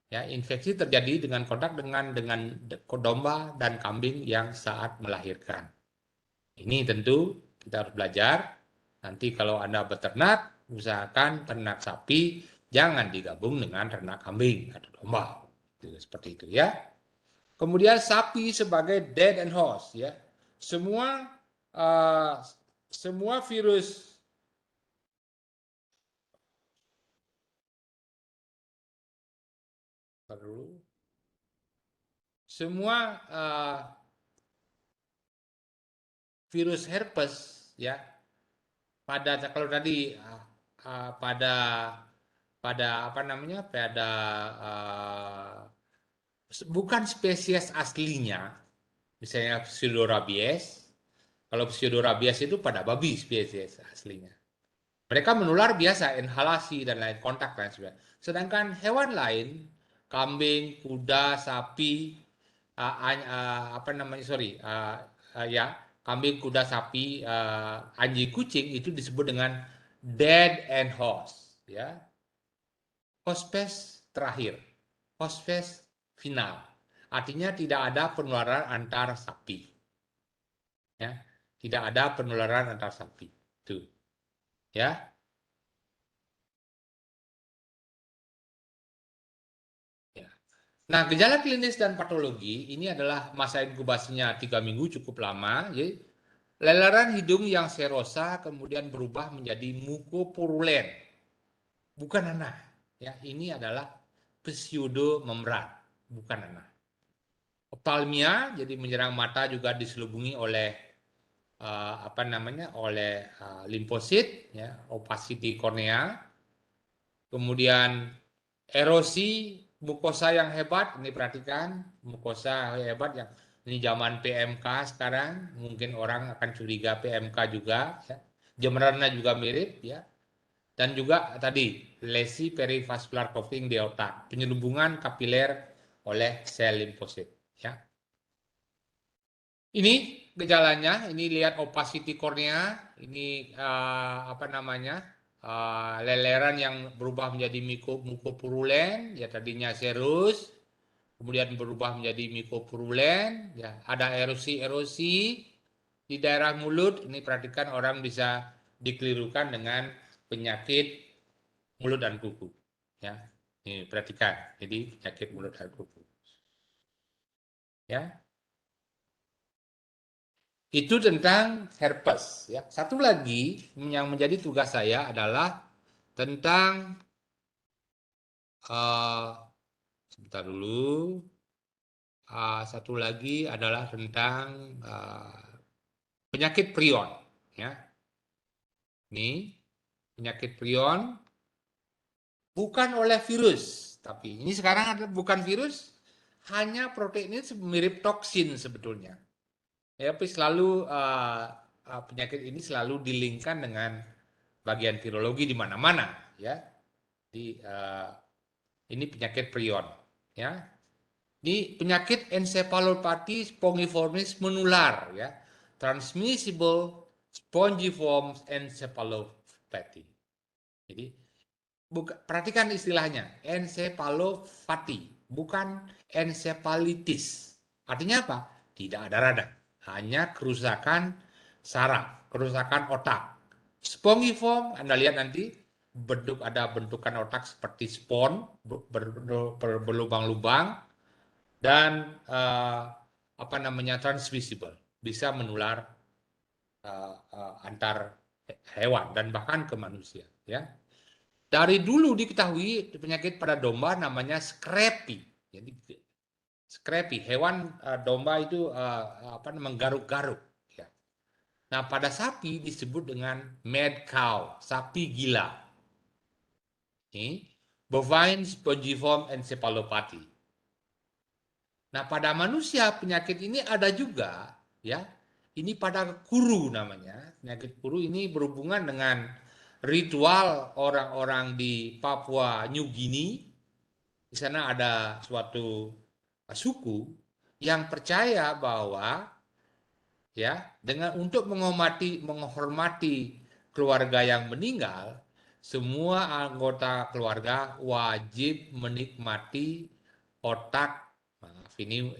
Ya, infeksi terjadi dengan kontak dengan domba dan kambing yang saat melahirkan. Ini tentu kita harus belajar. Nanti kalau Anda beternak, usahakan ternak sapi jangan digabung dengan ternak kambing atau domba. Seperti itu ya. Kemudian sapi sebagai dead and horse ya. Semua virus virus herpes ya, kalau tadi pada apa namanya, pada bukan spesies aslinya, misalnya pseudorabies. Kalau pseudorabies itu pada babi spesies aslinya. Mereka menular biasa, inhalasi dan lain, kontak dan sebagainya. Sedangkan hewan lain, kambing, kuda, sapi, apa namanya, ya, kambing, kuda, sapi, anjing, kucing itu disebut dengan dead and horse, ya. Hospes terakhir, hospes final. Artinya tidak ada penularan antar sapi. Ya, tidak ada penularan antar sapi. Itu. Ya. Ya. Nah, gejala klinis dan patologi ini adalah masa inkubasinya 3 minggu, cukup lama. Jadi, leleran hidung yang serosa kemudian berubah menjadi mukopurulen. Bukan nanah. Ya, ini adalah pseudo membran, bukan nanah. Optalmia, jadi menyerang mata juga diselubungi oleh apa namanya, oleh limfosit, ya, opacity kornea. Kemudian erosi mukosa yang hebat, ini perhatikan, mukosa hebat yang ini zaman PMK sekarang, mungkin orang akan curiga PMK juga, ya. Gemerana juga mirip, ya. Dan juga tadi lesi perivascular coughing di otak, penyelubungan kapiler oleh sel limfosit, ya. Ini gejalanya, ini lihat opacity kornea, ini apa namanya, leleran yang berubah menjadi mukopurulen, ya tadinya serus, kemudian berubah menjadi mukopurulen, ya ada erosi-erosi di daerah mulut. Ini perhatikan, orang bisa dikelirukan dengan penyakit mulut dan kuku, ya. Ini perhatikan, jadi penyakit mulut dan kuku, ya. Itu tentang herpes. Ya. Satu lagi yang menjadi tugas saya adalah tentang sebentar dulu. Satu lagi adalah tentang penyakit prion. Ya. Ini penyakit prion bukan oleh virus, tapi ini sekarang bukan virus, hanya protein ini mirip toksin sebetulnya. Ya, tapi selalu penyakit ini selalu dilingkan dengan bagian virologi di mana-mana, ya. Ini penyakit prion, ya. Ini penyakit encephalopathy spongiformis menular, ya. Transmissible spongiform encephalopathy. Jadi perhatikan istilahnya, encephalopathy, bukan encephalitis. Artinya apa? Tidak ada radang, hanya kerusakan saraf, kerusakan otak. Spongiform, Anda lihat nanti, ada bentukan otak seperti spon, berlubang-lubang, dan apa namanya, transmissible, bisa menular antar hewan dan bahkan ke manusia, ya. Dari dulu diketahui penyakit pada domba namanya scrapie. Jadi scrapie, hewan domba itu apa, menggaruk-garuk. Ya. Nah, pada sapi disebut dengan mad cow, sapi gila. Ini bovine spongiform encephalopathy. Nah, pada manusia penyakit ini ada juga, ya. Ini pada kuru namanya. Penyakit kuru ini berhubungan dengan ritual orang-orang di Papua New Guinea. Di sana ada suatu suku yang percaya bahwa ya dengan untuk menghormati keluarga yang meninggal, semua anggota keluarga wajib menikmati otak. Maaf, ini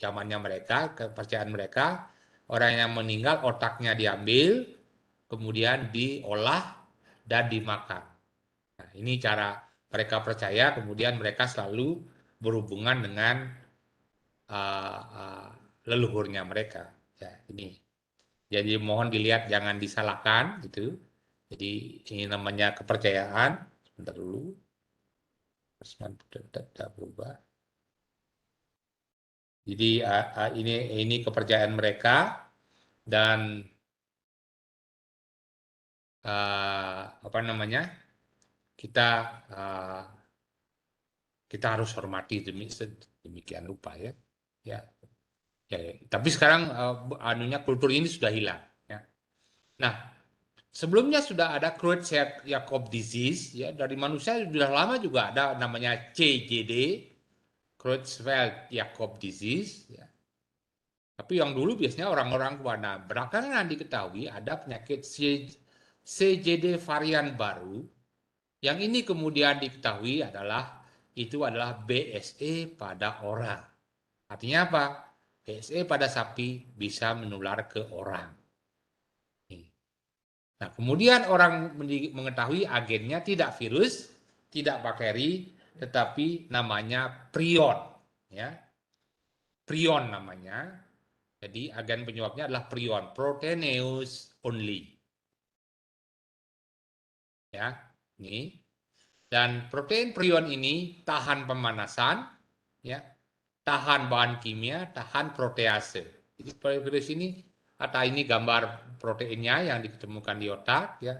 zamannya mereka, kepercayaan mereka, orang yang meninggal otaknya diambil, kemudian diolah dan dimakan. Nah, ini cara mereka percaya, kemudian mereka selalu berhubungan dengan uh, uh, leluhurnya mereka. Ya, ini. Jadi mohon dilihat, jangan disalahkan gitu. Jadi ini namanya kepercayaan. Sebentar dulu. Tidak berubah. Jadi ini kepercayaan mereka dan apa namanya? Kita uh, kita harus hormati demikian rupa ya. Ya, ya, ya. Tapi sekarang anunya kultur ini sudah hilang. Ya. Nah, sebelumnya sudah ada Creutzfeldt-Jakob disease, ya dari manusia sudah lama juga ada namanya CJD, Creutzfeldt-Jakob disease. Ya. Tapi yang dulu biasanya orang-orang tua. Nah, belakangan diketahui ada penyakit CJD varian baru, yang ini kemudian diketahui adalah BSE pada orang. Artinya apa? BSE pada sapi bisa menular ke orang. Nah, kemudian orang mengetahui agennya tidak virus, tidak bakteri, tetapi namanya prion. Ya, prion namanya. Jadi agen penyebabnya adalah prion, proteinase only. Ya, ini. Dan protein prion ini tahan pemanasan, ya, tahan bahan kimia, tahan protease. Jadi virus ini, atau ini gambar proteinnya yang ditemukan di otak, ya.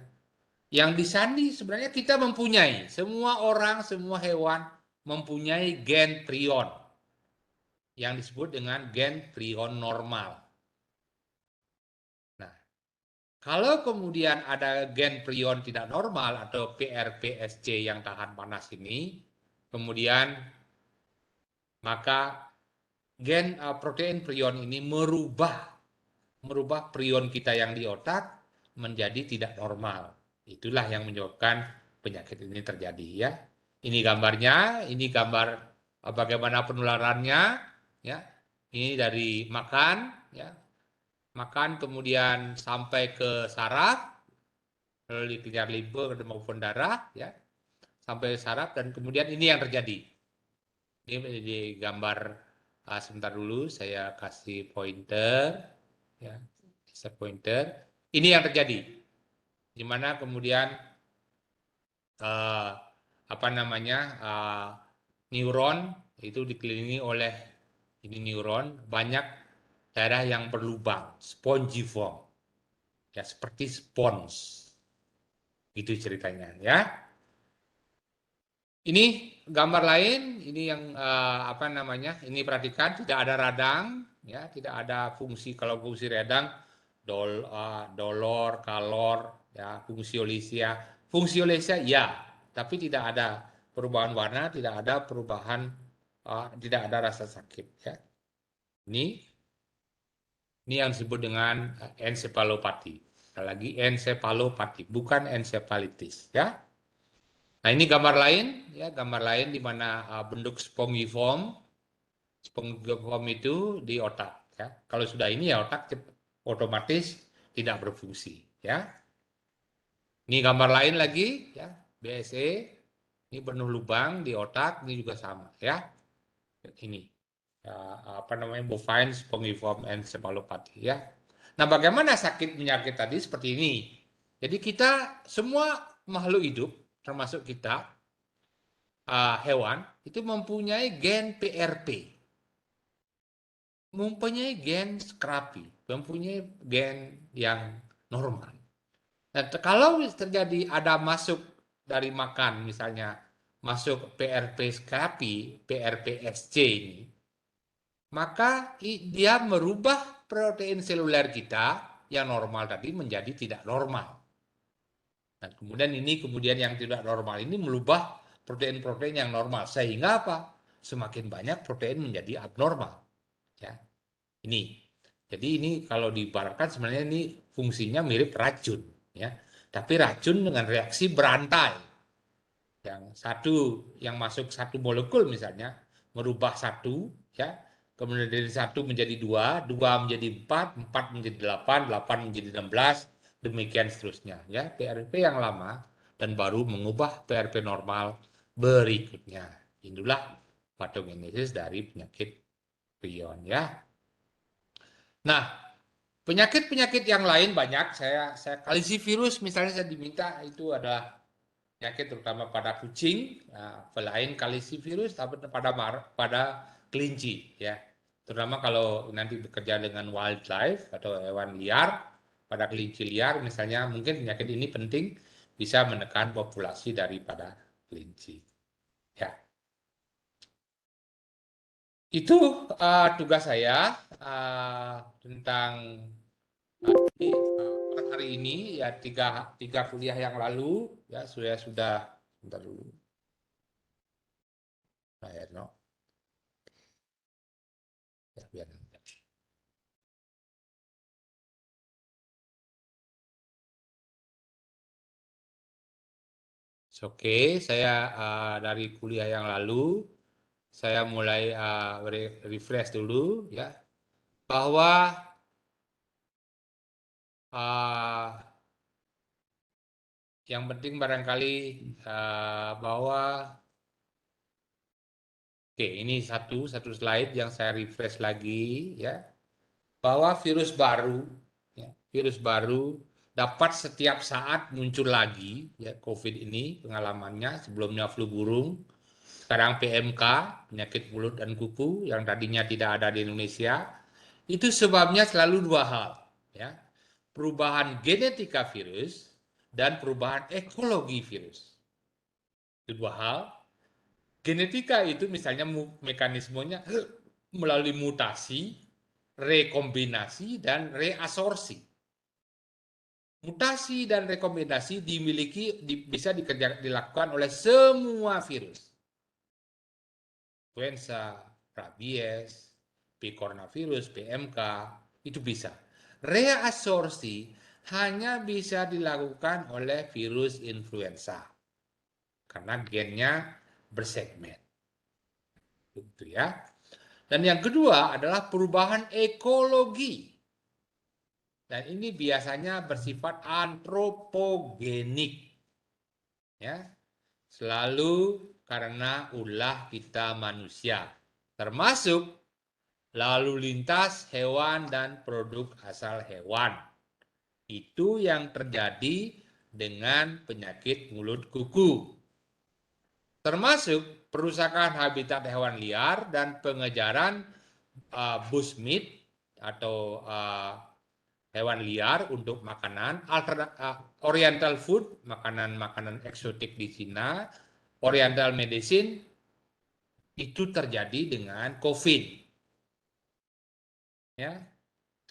Yang disandi sebenarnya kita mempunyai, semua orang, semua hewan mempunyai gen prion yang disebut dengan gen prion normal. Nah, kalau kemudian ada gen prion tidak normal atau PRPSC yang tahan panas ini, kemudian maka gen protein prion ini merubah prion kita yang di otak menjadi tidak normal. Itulah yang menyebabkan penyakit ini terjadi ya. Ini gambarnya, ini gambar bagaimana penularannya ya. Ini dari makan ya. Makan kemudian sampai ke saraf, lalu dikejar limfe maupun darah ya. Sampai saraf dan kemudian ini yang terjadi. Ini di gambar sebentar dulu saya kasih pointer ya. Pointer. Ini yang terjadi. Di mana kemudian apa namanya neuron itu dikelilingi oleh ini neuron banyak daerah yang berlubang, spongiform, ya seperti spons, itu ceritanya ya. Ini gambar lain, ini yang apa namanya, ini perhatikan tidak ada radang, ya tidak ada fungsi. Kalau fungsi radang dolor, kalor, ya fungsi olesya ya, tapi tidak ada perubahan warna, tidak ada perubahan, tidak ada rasa sakit. Ya. Ini yang disebut dengan encephalopathy. Sekali lagi encephalopathy, bukan encephalitis. Ya. Nah ini gambar lain, ya gambar lain di mana bentuk spongiform itu di otak. Ya. Kalau sudah ini ya otak otomatis tidak berfungsi. Ya. Ini gambar lain lagi, ya BSE. Ini penuh lubang di otak, ini juga sama, ya. Ini apa namanya bovine spongiform encephalopathy, ya. Nah, bagaimana sakit penyakit tadi seperti ini? Jadi kita semua makhluk hidup, termasuk kita hewan, itu mempunyai gen PRP, mempunyai gen scrappy, mempunyai gen yang normal. Nah, kalau terjadi ada masuk dari makan misalnya masuk PRPSC ini, maka dia merubah protein seluler kita yang normal tadi menjadi tidak normal. Dan kemudian yang tidak normal ini merubah protein-protein yang normal sehingga apa? Semakin banyak protein menjadi abnormal. Ya, ini. Jadi ini kalau diibaratkan sebenarnya ini fungsinya mirip racun, ya. Tapi racun dengan reaksi berantai. Yang satu yang masuk satu molekul misalnya merubah satu, ya. Kemudian dari satu menjadi dua, dua menjadi empat, empat menjadi delapan, delapan menjadi 16, demikian seterusnya. Ya, PRP yang lama dan baru mengubah PRP normal berikutnya. Inilah patogenesis dari penyakit prion, ya. Nah, penyakit-penyakit yang lain banyak. Saya kalisivirus misalnya saya diminta itu adalah penyakit terutama pada kucing, selain kalisivirus tapi pada kelinci, ya. Terutama kalau nanti bekerja dengan wildlife atau hewan liar, pada kelinci liar misalnya mungkin penyakit ini penting bisa menekan populasi daripada kelinci. Ya, itu tugas saya tentang hari ini ya tiga kuliah yang lalu ya sudah bentar dulu. Nah, ya, no. Ya, biar. Oke, saya dari kuliah yang lalu saya mulai refresh dulu ya bahwa uh, yang penting barangkali bahwa oke ini satu slide yang saya refresh lagi ya bahwa virus baru dapat setiap saat muncul lagi ya COVID ini pengalamannya sebelumnya flu burung sekarang PMK penyakit mulut dan kuku yang tadinya tidak ada di Indonesia itu sebabnya selalu dua hal ya perubahan genetika virus dan perubahan ekologi virus itu dua hal genetika itu misalnya mekanismenya melalui mutasi rekombinasi dan reasorsi. Mutasi dan rekombinasi bisa dilakukan oleh semua virus. Influenza, rabies, picornavirus, PMK, itu bisa. Reasorsi hanya bisa dilakukan oleh virus influenza. Karena gennya bersegmen. Gitu ya. Dan yang kedua adalah perubahan ekologi. Dan ini biasanya bersifat antropogenik. Ya. Selalu karena ulah kita manusia. Termasuk lalu lintas hewan dan produk asal hewan. Itu yang terjadi dengan penyakit mulut kuku. Termasuk perusakan habitat hewan liar dan pengejaran bushmeat atau hewan liar untuk makanan oriental food makanan eksotik di Cina oriental medicine itu terjadi dengan COVID ya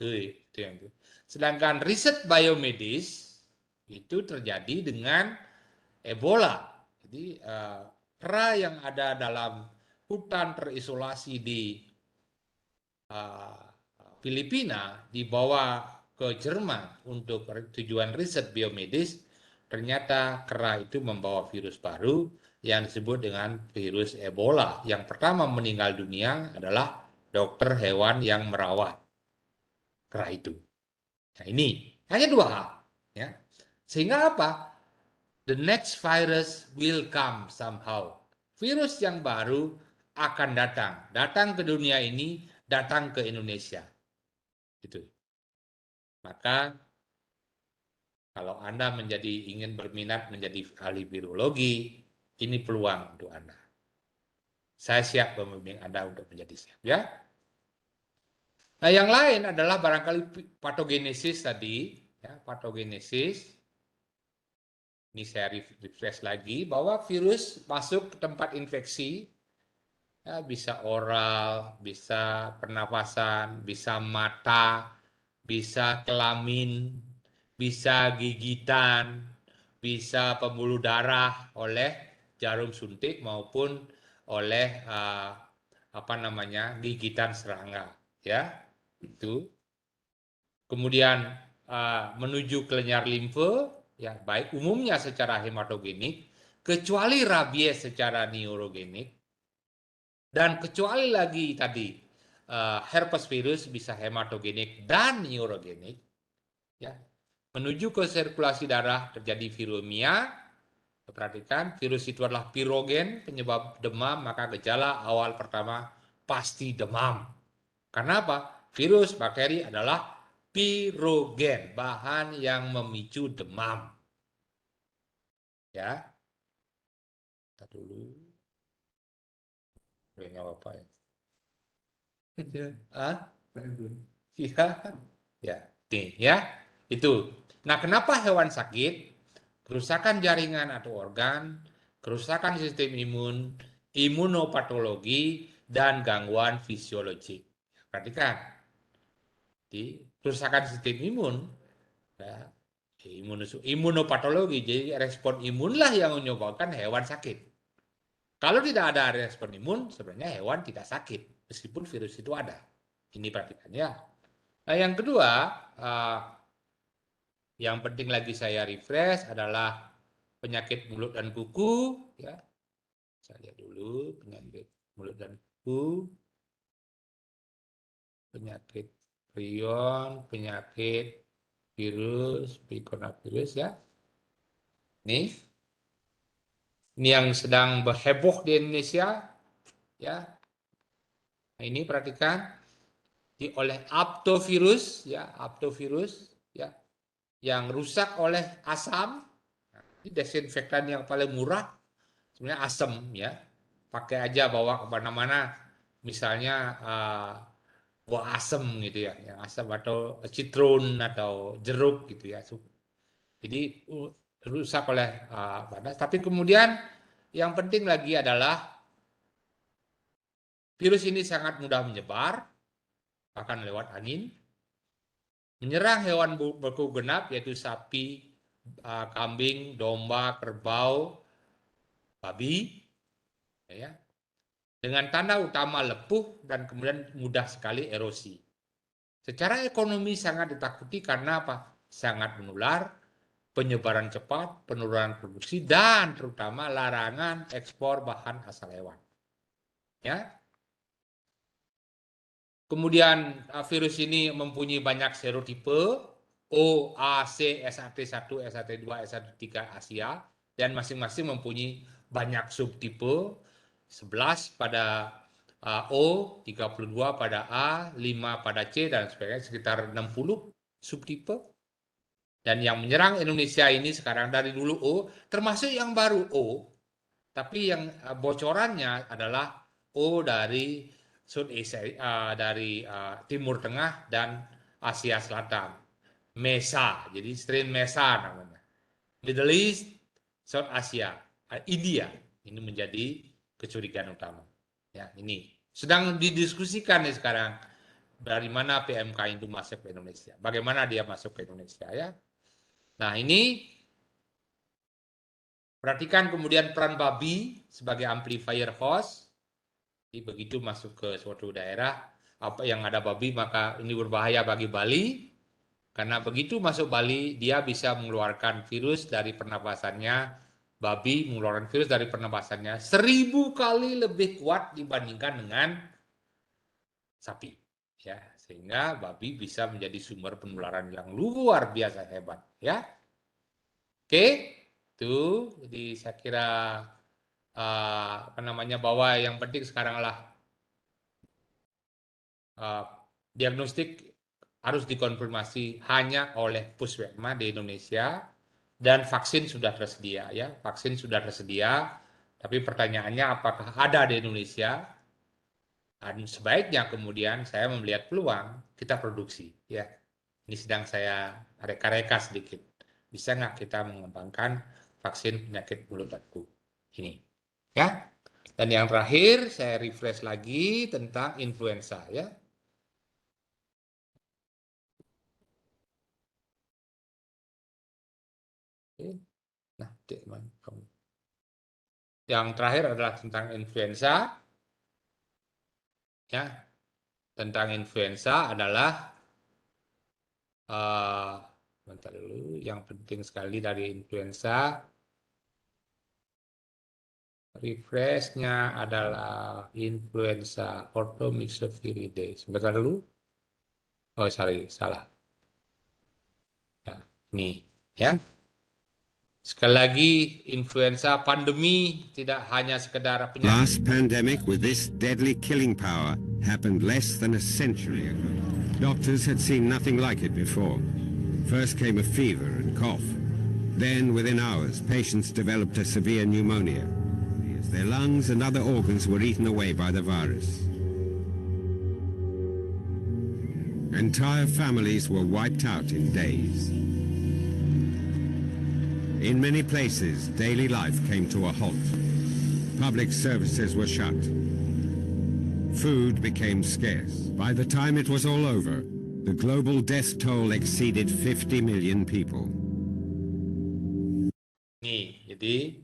itu yang itu. Sedangkan riset biomedis itu terjadi dengan Ebola jadi kera yang ada dalam hutan terisolasi di Filipina dibawa ke Jerman untuk tujuan riset biomedis, ternyata kera itu membawa virus baru yang disebut dengan virus Ebola. Yang pertama meninggal dunia adalah dokter hewan yang merawat kera itu. Nah ini hanya dua hal. Ya. Sehingga apa? The next virus will come somehow. Virus yang baru akan datang ke dunia ini, datang ke Indonesia. Itu. Maka kalau Anda ingin berminat menjadi ahli virologi, ini peluang untuk Anda. Saya siap membimbing Anda untuk menjadi siap, ya. Nah, yang lain adalah barangkali patogenesis tadi, ya, patogenesis. Ini saya refresh lagi bahwa virus masuk ke tempat infeksi, ya, bisa oral, bisa pernafasan, bisa mata, bisa kelamin, bisa gigitan, bisa pembuluh darah oleh jarum suntik maupun oleh apa namanya gigitan serangga, ya itu. Kemudian menuju kelenjar limfe, ya baik umumnya secara hematogenik, kecuali rabies secara neurogenik, dan kecuali lagi tadi herpes virus bisa hematogenik dan neurogenik, ya. Menuju ke sirkulasi darah terjadi viremia. Perhatikan, virus itu adalah pirogen, penyebab demam, maka gejala awal pertama pasti demam. Karena apa? Virus, bakteri adalah pirogen, bahan yang memicu demam. Ya, kita dulu. Nggak apa-apa ya. Ah, iya, ya, nih ya, itu. Nah, kenapa hewan sakit? Kerusakan jaringan atau organ, kerusakan sistem imun, imunopatologi, dan gangguan fisiologi. Perhatikan, di kerusakan sistem imun, ya, imunopatologi, jadi respon imunlah yang menyebabkan hewan sakit. Kalau tidak ada respon imun, sebenarnya hewan tidak sakit, meskipun virus itu ada. Ini perhatikan ya. Nah, yang kedua, yang penting lagi saya refresh adalah penyakit mulut dan kuku. Ya, saya lihat dulu penyakit mulut dan kuku, penyakit prion, penyakit virus, picornavirus ya. Ini yang sedang berheboh di Indonesia, ya. Nah, ini perhatikan oleh aptovirus, ya, aptovirus, ya, yang rusak oleh asam. Ini desinfektan yang paling murah, sebenarnya asam, ya. Pakai aja bawa kemana-mana, misalnya buah asam gitu ya, yang asam atau citron atau jeruk gitu ya. Jadi rusak oleh panas. Tapi kemudian yang penting lagi adalah virus ini sangat mudah menyebar, bahkan lewat angin, menyerang hewan berbulu genap yaitu sapi, kambing, domba, kerbau, babi, ya, dengan tanda utama lepuh dan kemudian mudah sekali erosi. Secara ekonomi sangat ditakuti karena apa? Sangat menular, penyebaran cepat, penurunan produksi, dan terutama larangan ekspor bahan asal hewan. Ya. Kemudian virus ini mempunyai banyak serotipe, O, A, C, SAT1, SAT2, SAT3 Asia, dan masing-masing mempunyai banyak subtipe, 11 pada O, 32 pada A, 5 pada C, dan sebagainya, sekitar 60 subtipe. Dan yang menyerang Indonesia ini sekarang dari dulu O, termasuk yang baru O, tapi yang bocorannya adalah O dari South Asia, dari Timur Tengah dan Asia Selatan. MESA, jadi strain MESA namanya. Middle East, South Asia, India. Ini menjadi kecurigaan utama. Ya, ini sedang didiskusikan nih sekarang dari mana PMK itu masuk ke Indonesia. Bagaimana dia masuk ke Indonesia ya? Nah, ini perhatikan kemudian peran babi sebagai amplifier host. Jadi begitu masuk ke suatu daerah, apa yang ada babi maka ini berbahaya bagi Bali. Karena begitu masuk Bali, dia bisa mengeluarkan virus dari pernapasannya. Babi mengeluarkan virus dari pernapasannya 1000 kali lebih kuat dibandingkan dengan sapi. Ya, sehingga babi bisa menjadi sumber penularan yang luar biasa hebat. Ya, oke, itu. Jadi saya kira apa namanya bahwa yang penting sekarang lah diagnostik harus dikonfirmasi hanya oleh Puskesmas di Indonesia dan vaksin sudah tersedia ya, vaksin sudah tersedia. Tapi pertanyaannya apakah ada di Indonesia? Dan sebaiknya kemudian saya melihat peluang kita produksi ya. Ini sedang saya reka-reka sedikit. Bisa nggak kita mengembangkan vaksin penyakit mulut dan kuku ini. Ya. Dan yang terakhir saya refresh lagi tentang influenza ya. Nah, yang terakhir adalah tentang influenza. Ya, tentang influenza adalah bentar dulu, yang penting sekali dari influenza. Refreshnya adalah influenza orthomyxoviridae. Sebentar dulu. Oh, sorry, salah. Ya, nih, ya. Sekali lagi, influenza pandemi tidak hanya sekedar penyakit. Last pandemic with this deadly killing power happened less than a century ago. Doctors had seen nothing like it before. First came a fever and cough. Then, within hours, patients developed a severe pneumonia. Their lungs and other organs were eaten away by the virus. Entire families were wiped out in days. In many places, daily life came to a halt. Public services were shut. Food became scarce. By the time it was all over, the global death toll exceeded 50 million people. Nih, jadi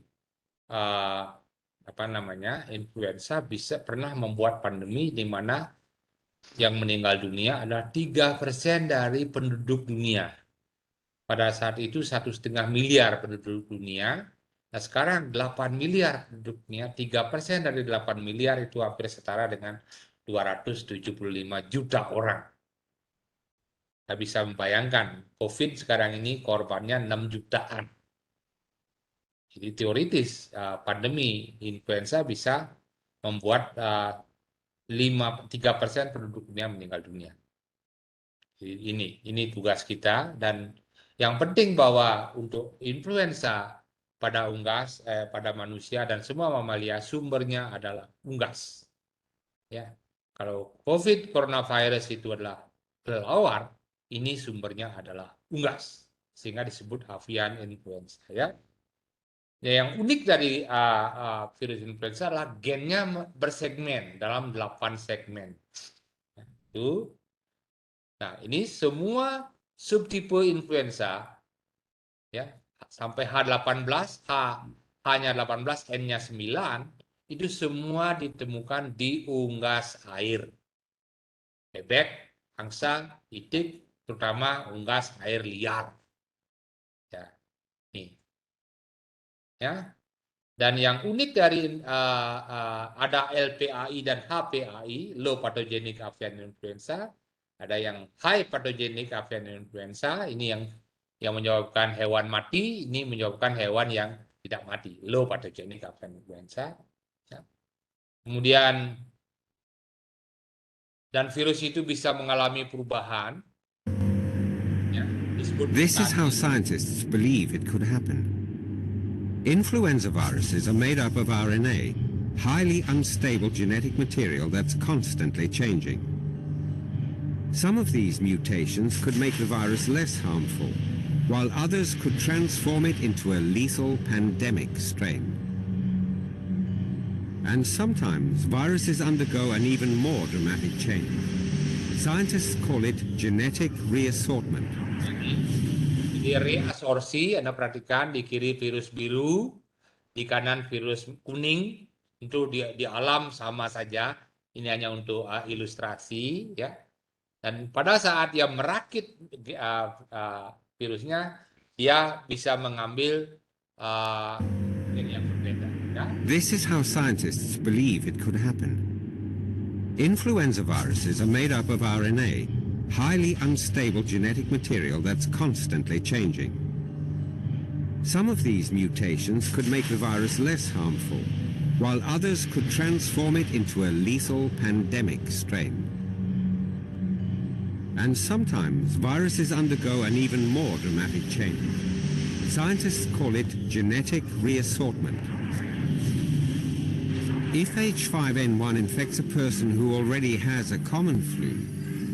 influenza pernah membuat pandemi di mana yang meninggal dunia adalah 3% dari penduduk dunia. Pada saat itu 1,5 miliar penduduk dunia. Nah sekarang 8 miliar penduduk dunia, 3% dari 8 miliar itu hampir setara dengan 275 juta orang. Kita bisa membayangkan, COVID sekarang ini korbannya 6 jutaan. Jadi teoritis pandemi influenza bisa membuat 3% penduduk dunia meninggal dunia. Jadi ini tugas kita, dan yang penting bahwa untuk influenza pada unggas, pada manusia dan semua mamalia sumbernya adalah unggas. Ya, kalau COVID coronavirus itu adalah kelelawar, ini sumbernya adalah unggas, sehingga disebut avian influenza. Ya. Ya, yang unik dari virus influenza adalah gennya bersegmen dalam 8 segmen. Itu. Nah, ini semua subtipe influenza ya, sampai H18, H-nya 18, N-nya 9, itu semua ditemukan di unggas air. Bebek, angsa, itik, terutama unggas air liar. Ya. Nih. Ya. Dan yang unik dari ada LPAI dan HPAI, low pathogenic avian influenza, ada yang high pathogenic avian influenza, ini yang menyebabkan hewan mati, ini menyebabkan hewan yang tidak mati, low pathogenic avian influenza. Ya. Kemudian dan virus itu bisa mengalami perubahan. Ya, This is how scientists believe it could happen. Influenza viruses are made up of RNA, highly unstable genetic material that's constantly changing. Some of these mutations could make the virus less harmful, while others could transform it into a lethal pandemic strain. And sometimes viruses undergo an even more dramatic change. Scientists call it genetic reassortment. Jadi reabsorpsi, Anda perhatikan di kiri virus biru, di kanan virus kuning, itu di alam sama saja. Ini hanya untuk ilustrasi, ya. Dan pada saat dia merakit virusnya, dia bisa mengambil yang berbeda. Ya. This is how scientists believe it could happen. Influenza viruses are made up of RNA, highly unstable genetic material that's constantly changing. Some of these mutations could make the virus less harmful, while others could transform it into a lethal pandemic strain. And sometimes viruses undergo an even more dramatic change. Scientists call it genetic reassortment. If H5N1 infects a person who already has a common flu,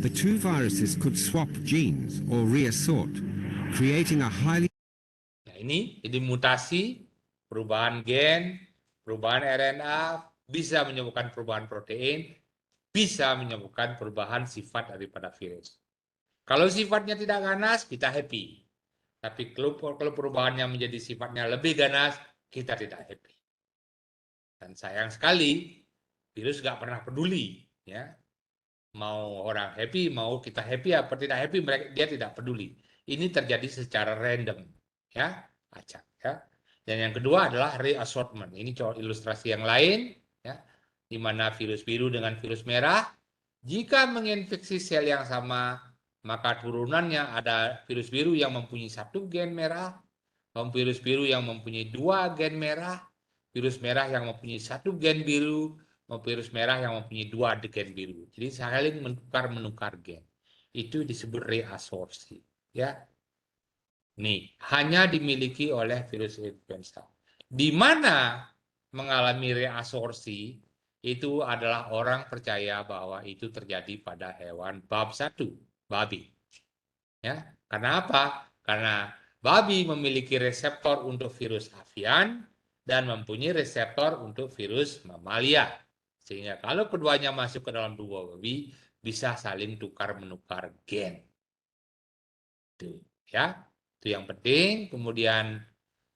the two viruses could swap genes or reassort, creating a highly... Nah, ini, jadi mutasi, perubahan gen, perubahan RNA, bisa menyebabkan perubahan protein, bisa menyebabkan perubahan sifat daripada virus. Kalau sifatnya tidak ganas, kita happy. Tapi kalau perubahannya menjadi sifatnya lebih ganas, kita tidak happy. Dan sayang sekali, virus nggak pernah peduli, ya. Mau orang happy, mau kita happy apa tidak happy, dia tidak peduli. Ini terjadi secara random, ya, acak, ya. Dan yang kedua adalah reassortment. Ini contoh ilustrasi yang lain, ya, di mana virus biru dengan virus merah, jika menginfeksi sel yang sama, maka turunannya ada virus biru yang mempunyai satu gen merah, virus biru yang mempunyai dua gen merah, virus merah yang mempunyai satu gen biru, virus merah yang mempunyai dua gen biru. Jadi saling menukar gen. Itu disebut reabsorpsi. Ya, nih hanya dimiliki oleh virus influenza. Di mana mengalami reabsorpsi itu adalah orang percaya bahwa itu terjadi pada hewan bab 1, babi. Ya, karena apa? Karena babi memiliki reseptor untuk virus avian dan mempunyai reseptor untuk virus mamalia. Sehingga kalau keduanya masuk ke dalam tubuh babi, bisa saling tukar-menukar gen. Itu, ya. Itu yang penting. Kemudian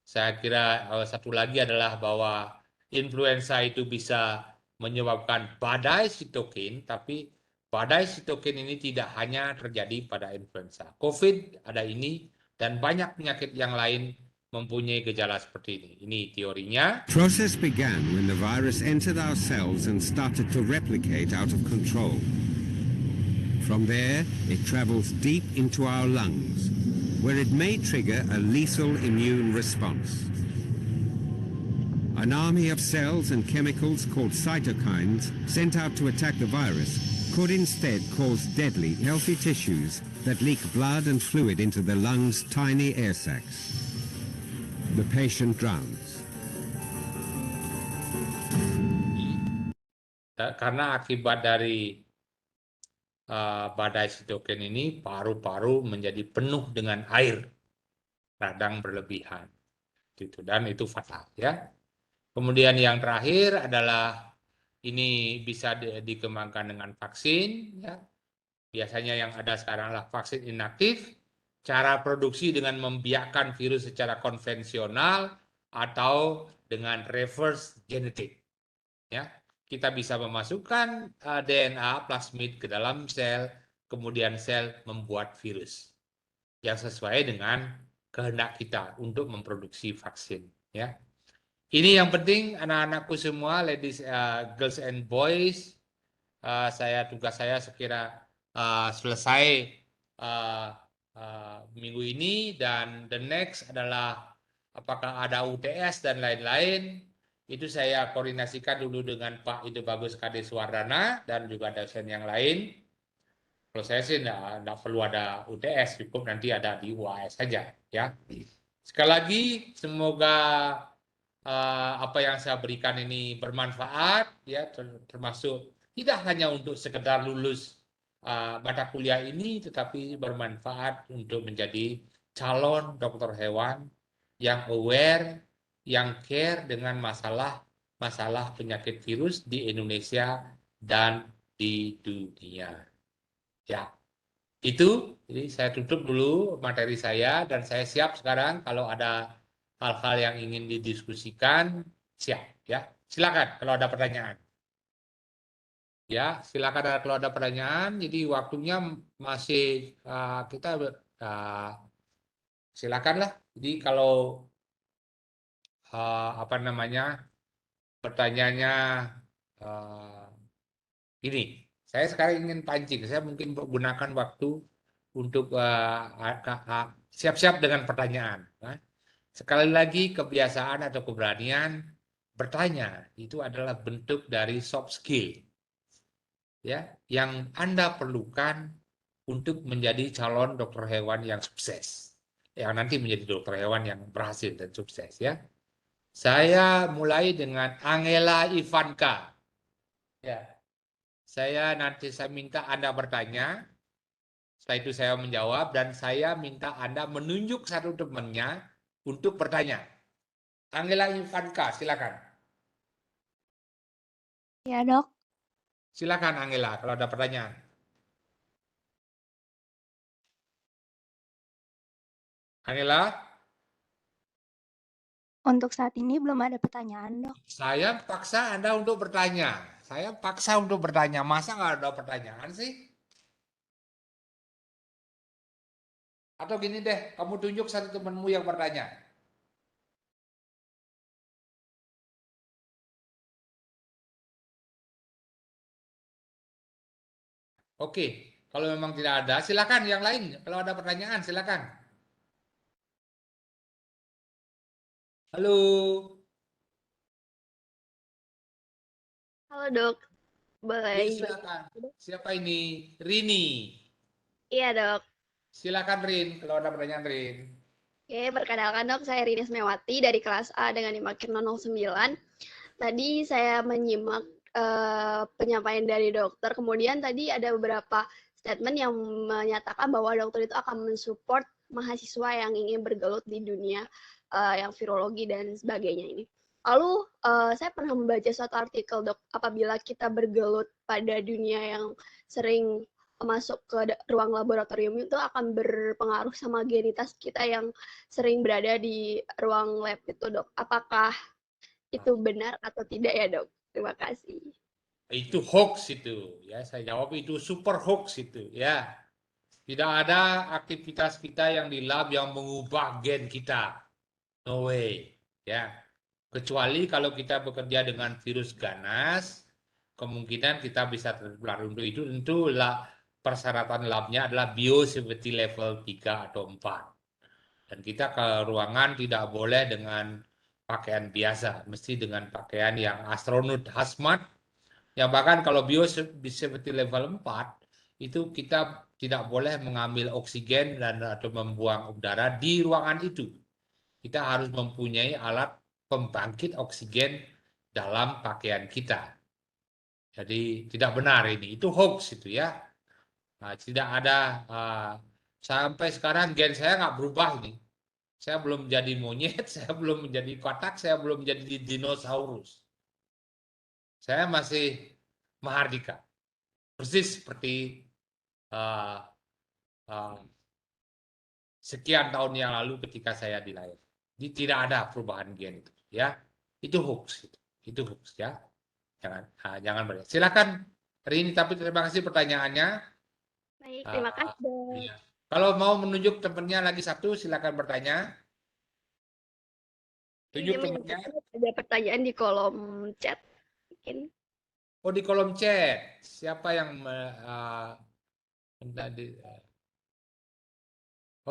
saya kira satu lagi adalah bahwa influenza itu bisa menyebabkan badai sitokin, tapi badai sitokin ini tidak hanya terjadi pada influenza. COVID ada ini, dan banyak penyakit yang lain mempunyai gejala seperti ini. Ini teorinya. Process began when the virus entered our cells and started to replicate out of control. From there, it travels deep into our lungs, where it may trigger a lethal immune response. An army of cells and chemicals called cytokines sent out to attack the virus could instead cause deadly, healthy tissues that leak blood and fluid into the lungs' tiny air sacs. The patient drowns. Karena akibat dari badai sitokin ini, paru-paru menjadi penuh dengan air, radang berlebihan, gitu, dan itu fatal, ya. Kemudian yang terakhir adalah ini bisa dikembangkan dengan vaksin, ya. Biasanya yang ada sekarang adalah vaksin inaktif, cara produksi dengan membiakkan virus secara konvensional atau dengan reverse genetic, ya. Kita bisa memasukkan DNA plasmid ke dalam sel, kemudian sel membuat virus yang sesuai dengan kehendak kita untuk memproduksi vaksin, ya. Ini yang penting anak-anakku semua, ladies, girls and boys. Tugas saya sekira selesai minggu ini, dan the next adalah apakah ada UTS dan lain-lain. Itu saya koordinasikan dulu dengan Pak Ide Bagus Kadeswardana dan juga dosen yang lain. Kalau saya sih enggak perlu ada UTS, cukup nanti ada di UAS saja, ya. Sekali lagi, semoga apa yang saya berikan ini bermanfaat, ya, termasuk tidak hanya untuk sekedar lulus mata kuliah ini, tetapi bermanfaat untuk menjadi calon dokter hewan yang aware, yang care dengan masalah penyakit virus di Indonesia dan di dunia. Ya, itu. Jadi saya tutup dulu materi saya, dan saya siap sekarang kalau ada hal-hal yang ingin didiskusikan, siap, ya. Silakan kalau ada pertanyaan. Ya, silakan kalau ada pertanyaan. Jadi waktunya masih kita silakanlah. Jadi kalau apa namanya, pertanyaannya ini, saya sekarang ingin pancing. Saya mungkin gunakan waktu untuk siap-siap dengan pertanyaan. Sekali lagi, kebiasaan atau keberanian bertanya itu adalah bentuk dari soft skill, ya, yang Anda perlukan untuk menjadi calon dokter hewan yang sukses, yang nanti menjadi dokter hewan yang berhasil dan sukses, ya. Saya mulai dengan Angela Ivanka, ya. Saya minta Anda bertanya, setelah itu saya menjawab, dan saya minta Anda menunjuk satu temannya untuk bertanya. Angela Ivanka, silakan. Ya, Dok. Silakan Angela kalau ada pertanyaan. Angela, Untuk saat ini belum ada pertanyaan, Dok. saya paksa Anda untuk bertanya. Saya paksa untuk bertanya. Masa nggak ada pertanyaan sih? Atau gini deh, kamu tunjuk satu temanmu yang bertanya. Oke, kalau memang tidak ada, silakan yang lain. Kalau ada pertanyaan, silakan. Halo, Halo dok, boleh ya bagi silakan. dok? Siapa ini? Rini. Iya dok. Silakan Rin, kalau ada pertanyaan Rin. Oke, perkenalkan dok, saya Rini Smewati dari kelas A dengan NIM 009. Tadi saya menyimak penyampaian dari dokter, kemudian tadi ada beberapa statement yang menyatakan bahwa dokter itu akan mensupport mahasiswa yang ingin bergelut di dunia yang virologi dan sebagainya ini. Lalu saya pernah membaca suatu artikel dok, apabila kita bergelut pada dunia yang sering masuk ke ruang laboratorium itu akan berpengaruh sama genitas kita yang sering berada di ruang lab itu dok. Apakah itu benar atau tidak ya dok? Terima kasih. Itu hoax itu, ya saya jawab itu super hoax itu, ya. Tidak ada aktivitas kita yang di lab yang mengubah gen kita, no way, ya. Kecuali kalau kita bekerja dengan virus ganas, kemungkinan kita bisa tertular. Untuk itu tentu persyaratan labnya adalah biosafety level 3 atau 4. Dan kita ke ruangan tidak boleh dengan pakaian biasa, mesti dengan pakaian yang astronot hazmat, yang bahkan kalau biosafety level 4, itu kita tidak boleh mengambil oksigen dan atau membuang udara di ruangan itu. Kita harus mempunyai alat pembangkit oksigen dalam pakaian kita. Jadi tidak benar ini, itu hoax itu ya. Nah, tidak ada sampai sekarang gen saya nggak berubah ini. Saya belum menjadi monyet, saya belum menjadi katak, saya belum menjadi dinosaurus. Saya masih Mahardika, persis seperti uh, uh, sekian tahun yang lalu ketika saya dilahirkan. Jadi tidak ada perubahan gen itu, ya. Itu hoax, itu hoax ya. Jangan banyak. Silakan Rini, tapi terima kasih pertanyaannya. Baik, terima kasih dok. Iya. Kalau mau menunjuk temannya lagi satu, silakan bertanya. Tunjuk Ini temannya. ada pertanyaan di kolom chat. Mungkin. Oh, di kolom chat. Siapa yang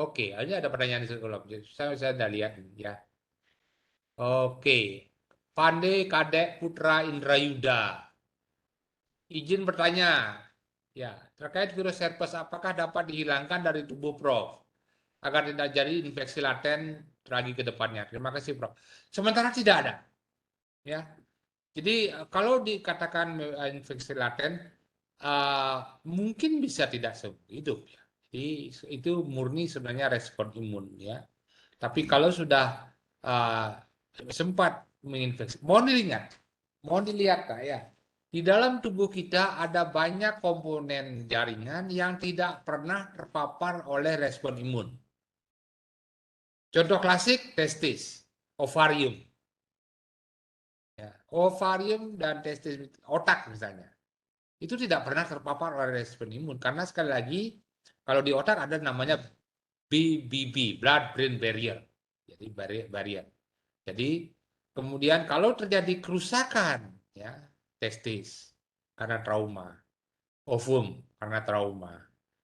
Oke, ini ada pertanyaan di kolom chat. Saya sudah lihat ya. Oke. Pandey Kadek Putra Indrayuda. Izin bertanya. Ya, terkait virus herpes apakah dapat dihilangkan dari tubuh Prof agar tidak jadi infeksi laten lagi ke depannya? Terima kasih, Prof. Sementara tidak ada. Ya. Jadi kalau dikatakan infeksi laten mungkin bisa tidak seumur hidup ya. Jadi itu murni sebenarnya respon imun ya. Tapi kalau sudah sempat menginfeksi, mohon dilihat Kak ya. Di dalam tubuh kita ada banyak komponen jaringan yang tidak pernah terpapar oleh respon imun. Contoh klasik testis, ovarium. Ya, ovarium dan testis, otak misalnya. Itu tidak pernah terpapar oleh respon imun. Karena sekali lagi, kalau di otak ada namanya BBB, blood brain barrier. Jadi barrier. Jadi kemudian kalau terjadi kerusakan ya testis karena trauma, ovum karena trauma,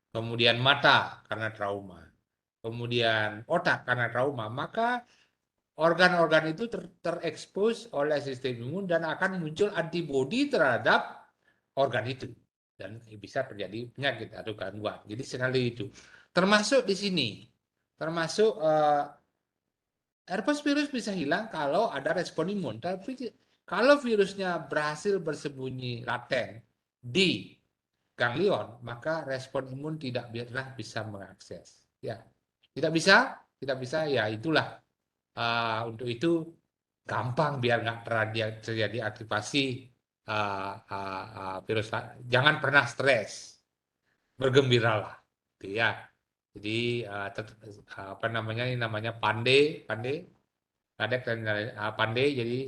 kemudian mata karena trauma, kemudian otak karena trauma, maka organ-organ itu terekspos oleh sistem imun dan akan muncul antibodi terhadap organ itu dan bisa terjadi penyakit atau gangguan. Jadi sekali itu termasuk di sini, termasuk herpes virus bisa hilang kalau ada respon imun. Tapi kalau virusnya berhasil bersembunyi laten di ganglion, maka respon imun tidak bisa mengakses. Ya, tidak bisa ya itulah Untuk itu gampang biar nggak terjadi aktivasi virus. Jangan pernah stres, bergembiralah, gitu ya. Jadi apa namanya, ini namanya pandai, kadek dan pandai. Jadi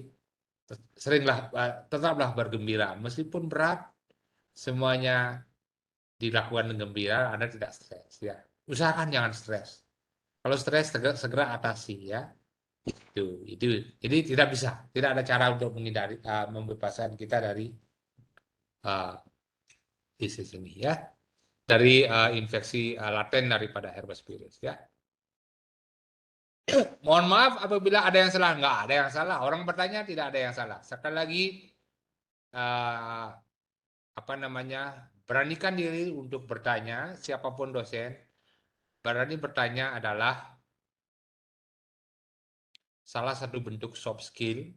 tetaplah bergembira meskipun berat, semuanya dilakukan dengan gembira, Anda tidak stres ya. Usahakan jangan stres. Kalau stres segera atasi ya. Itu. Jadi tidak ada cara untuk menghindari membebaskan kita dari disease ini ya. Dari infeksi laten daripada herpes virus ya. Mohon maaf apabila ada yang salah. Nggak ada yang salah. Orang bertanya tidak ada yang salah. Sekali lagi apa namanya, beranikan diri untuk bertanya. Siapapun dosen, berani bertanya adalah salah satu bentuk soft skill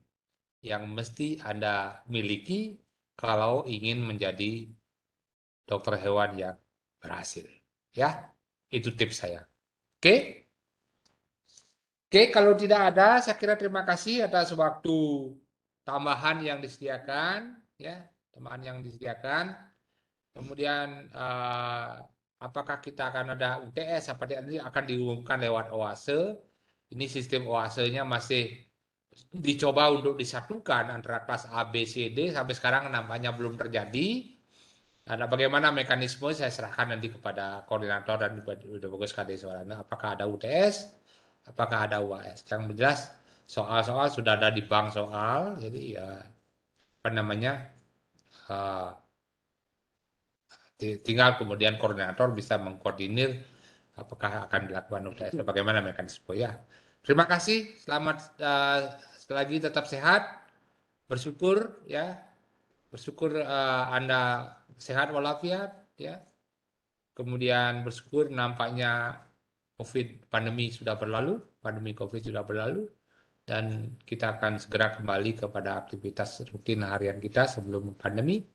yang mesti Anda miliki kalau ingin menjadi dokter hewan yang berhasil. Ya, itu tips saya. Oke? Oke, kalau tidak ada, saya kira terima kasih atas waktu tambahan yang disediakan. Ya, tambahan yang disediakan. Kemudian apakah kita akan ada UTS seperti ini akan diumumkan lewat OASE. Ini sistem OASE-nya masih dicoba untuk disatukan antara kelas A, B, C, D. Sampai sekarang nampaknya belum terjadi. Nah, bagaimana mekanisme saya serahkan nanti kepada koordinator dan udah bagus KD soalnya. Apakah ada UTS? Apakah ada UAS? Yang jelas soal-soal sudah ada di bank soal. Jadi ya apa namanya? Tinggal kemudian koordinator bisa mengkoordinir apakah akan dilakukan UTS atau bagaimana mekanisme ya. Terima kasih, selamat sekali lagi, tetap sehat, bersyukur ya, bersyukur Anda sehat walafiat ya. Kemudian bersyukur nampaknya pandemi COVID sudah berlalu dan kita akan segera kembali kepada aktivitas rutin harian kita sebelum pandemi.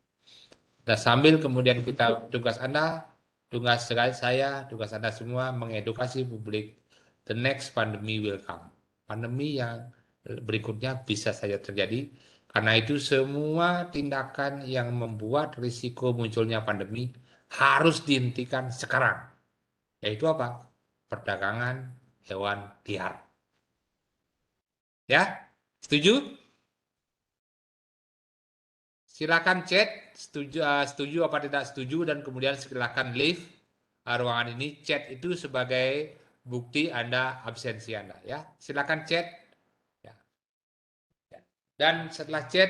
Dan sambil kemudian tugas Anda, tugas saya, tugas Anda semua mengedukasi publik, the next pandemi will come. Pandemi yang berikutnya bisa saja terjadi. Karena itu semua tindakan yang membuat risiko munculnya pandemi harus dihentikan sekarang. Yaitu apa? Perdagangan hewan liar. Ya, setuju? Silakan chat setuju apa tidak setuju dan kemudian silakan leave ruangan ini. Chat itu sebagai bukti Anda absensi Anda ya. Silakan chat ya. Dan setelah chat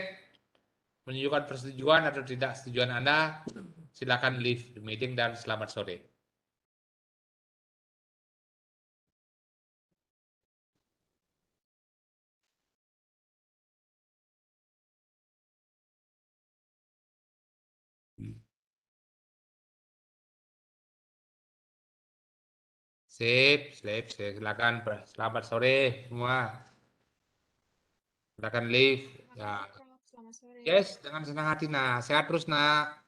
menunjukkan persetujuan atau tidak setujuan Anda, silakan leave the meeting dan selamat sore. Sip. Silakan. Selamat sore semua. Silakan leave. Ya. Selamat sore. Yes, dengan senang hati, nak. Sehat terus, nak.